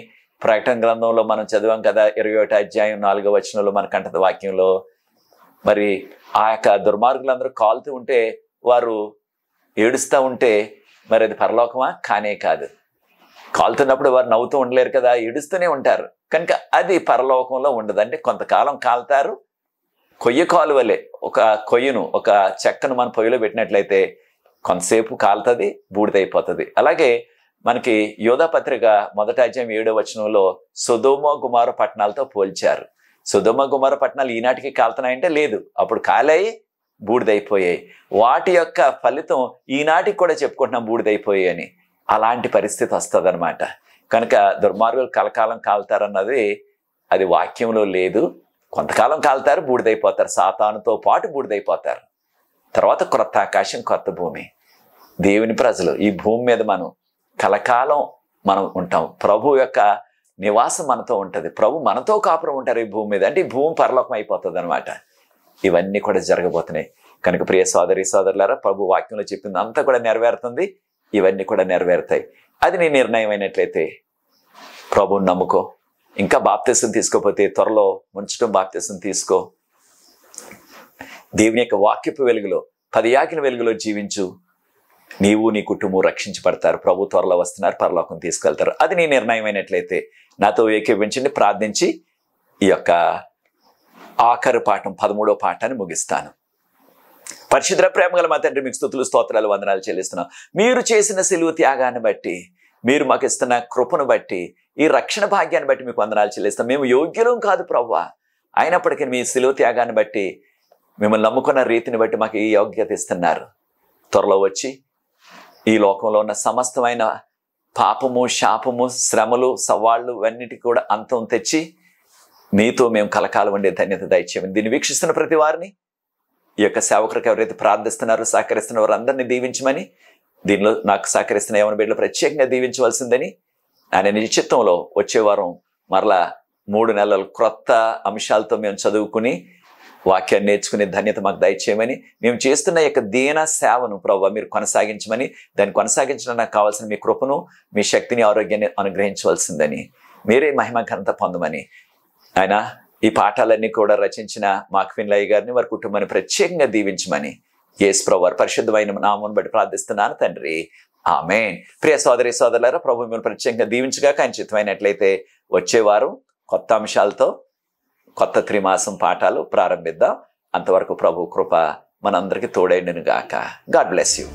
ప్రకటన గ్రంథంలో మనం చదివాం కదా, 21:4 వచనంలో మన కంఠత వాక్యంలో. మరి ఆ యొక్క దుర్మార్గులందరూ కాలుతూ ఉంటే, వారు ఏడుస్తూ ఉంటే మరి అది పరలోకమా? కానే కాదు. కాలుతున్నప్పుడు వారు నవ్వుతూ ఉండలేరు కదా, ఏడుస్తూనే ఉంటారు. కనుక అది పరలోకంలో ఉండదు. అంటే కొంతకాలం కాలుతారు. కొయ్య కాలువలే, ఒక కొయ్యను, ఒక చెక్కను మన పొయ్యిలో పెట్టినట్లయితే కొంతసేపు కాలుతుంది, బూడిదైపోతుంది. అలాగే మనకి యోధా పత్రిక 1:7 వచనంలో సొదొమ గుమొర్రా పట్టణాలతో పోల్చారు. సొదొమ గుమొర్రా పట్టణాలు ఈనాటికి కాలుతున్నాయంటే లేదు, అప్పుడు కాలాయి బూడిదైపోయాయి. వాటి యొక్క ఫలితం ఈనాటికి కూడా చెప్పుకుంటున్నాం, బూడిదైపోయాయి అని. అలాంటి పరిస్థితి వస్తుంది అనమాట. కనుక దుర్మార్గులు కలకాలం కాలుతారన్నది అది వాక్యంలో లేదు. కొంతకాలం కాలుతారు, బూడిదైపోతారు, సాతానుతో పాటు బూడిదైపోతారు. తర్వాత క్రొత్త ఆకాశం క్రొత్త భూమి. దేవుని ప్రజలు ఈ భూమి మీద మనం కలకాలం మనం ఉంటాం. ప్రభు యొక్క నివాసం మనతో ఉంటుంది. ప్రభు మనతో కాపురం ఉంటారు ఈ భూమి మీద. అంటే ఈ భూమి పరలోకం అయిపోతుంది అనమాట. ఇవన్నీ కూడా జరగబోతున్నాయి. కనుక ప్రియ సోదరి సోదరులారా, ప్రభు వాక్యంలో చెప్పింది అంతా కూడా నెరవేరుతుంది. ఇవన్నీ కూడా నెరవేరుతాయి. అది నీ నిర్ణయం అయినట్లయితే ప్రభువుని నమ్ముకో. ఇంకా బాప్తిసం తీసుకోకపోతే త్వరలో ముంచడం బాప్తిసం తీసుకో. దేవుని యొక్క వాక్యపు వెలుగులో, 10 ఆజ్ఞల వెలుగులో జీవించు. నీవు నీ కుటుంబం రక్షించబడతారు. ప్రభు త్వరలో వస్తున్నారు, పరలోకం తీసుకెళ్తారు. అది నీ నిర్ణయం అయినట్లయితే నాతో ఏకీభవించండి. ప్రార్థించి ఈ యొక్క ఆఖరు పాఠం 13వ పాఠాన్ని ముగిస్తాను. పరిశుద్ధ ప్రేమగల మా తండ్రి, మీకు స్తుతులు స్తోత్రాలు వందనాలు చెల్లిస్తున్నాం. మీరు చేసిన సిలువ త్యాగాన్ని బట్టి, మీరు మాకు ఇస్తున్న కృపను బట్టి, ఈ రక్షణ భాగ్యాన్ని బట్టి మీకు వందనాలు చెల్లిస్తాం. మేము యోగ్యులం కాదు ప్రభువా, అయినప్పటికీ మీ సిలువ త్యాగాన్ని బట్టి, మిమ్మల్ని నమ్ముకున్న రీతిని బట్టి మాకు ఈ యోగ్యత ఇస్తున్నారు. త్వరలో వచ్చి ఈ లోకంలో ఉన్న సమస్తమైన పాపము, శాపము, శ్రమలు, సవాళ్ళు ఇవన్నిటికీ కూడా అంతం తెచ్చి మీతో మేము కలకాలం ఉండే ధన్యత దయచేయమని, దీన్ని వీక్షిస్తున్న ప్రతి వారిని, ఈ యొక్క సేవకులకు ఎవరైతే ప్రార్థిస్తున్నారో, సహకరిస్తున్న వారందరినీ దీవించమని, దీనిలో నాకు సహకరిస్తున్న యవన బిడ్డలు ప్రత్యేకంగా దీవించవలసిందని, ఆయన నిజ చిత్తంలో వచ్చే వారం మరలా 3 నెలలు క్రొత్త అంశాలతో మేము చదువుకుని వాక్యాన్ని నేర్చుకునే ధన్యత మాకు దయచేయమని, మేము చేస్తున్న యొక్క దీన సేవను ప్రభువా మీరు కొనసాగించమని, దాన్ని కొనసాగించడం నాకు కావాల్సిన మీ కృపను, మీ శక్తిని, ఆరోగ్యాన్ని అనుగ్రహించవలసిందని, మీరే మహిమ ఘనత పొందమని, ఆయన ఈ పాఠాలన్నీ కూడా రచించిన మాక్విన్లయ్య గారిని, వారి కుటుంబాన్ని ప్రత్యేకంగా దీవించమని యేసు ప్రభువు వారి పరిశుద్ధమైన నామమును బట్టి ప్రార్థిస్తున్నాను తండ్రి, ఆమేన్. ప్రియ సోదరి సోదరులారా, ప్రభు మిమ్మల్ని ప్రత్యేకంగా దీవించగాక. ఆయన చిత్తమైనట్లయితే వచ్చేవారు కొత్త అంశాలతో కొత్త త్రిమాసం పాఠాలు ప్రారంభిద్దాం. అంతవరకు ప్రభు కృప మనందరికీ తోడైండును గాక. God bless you.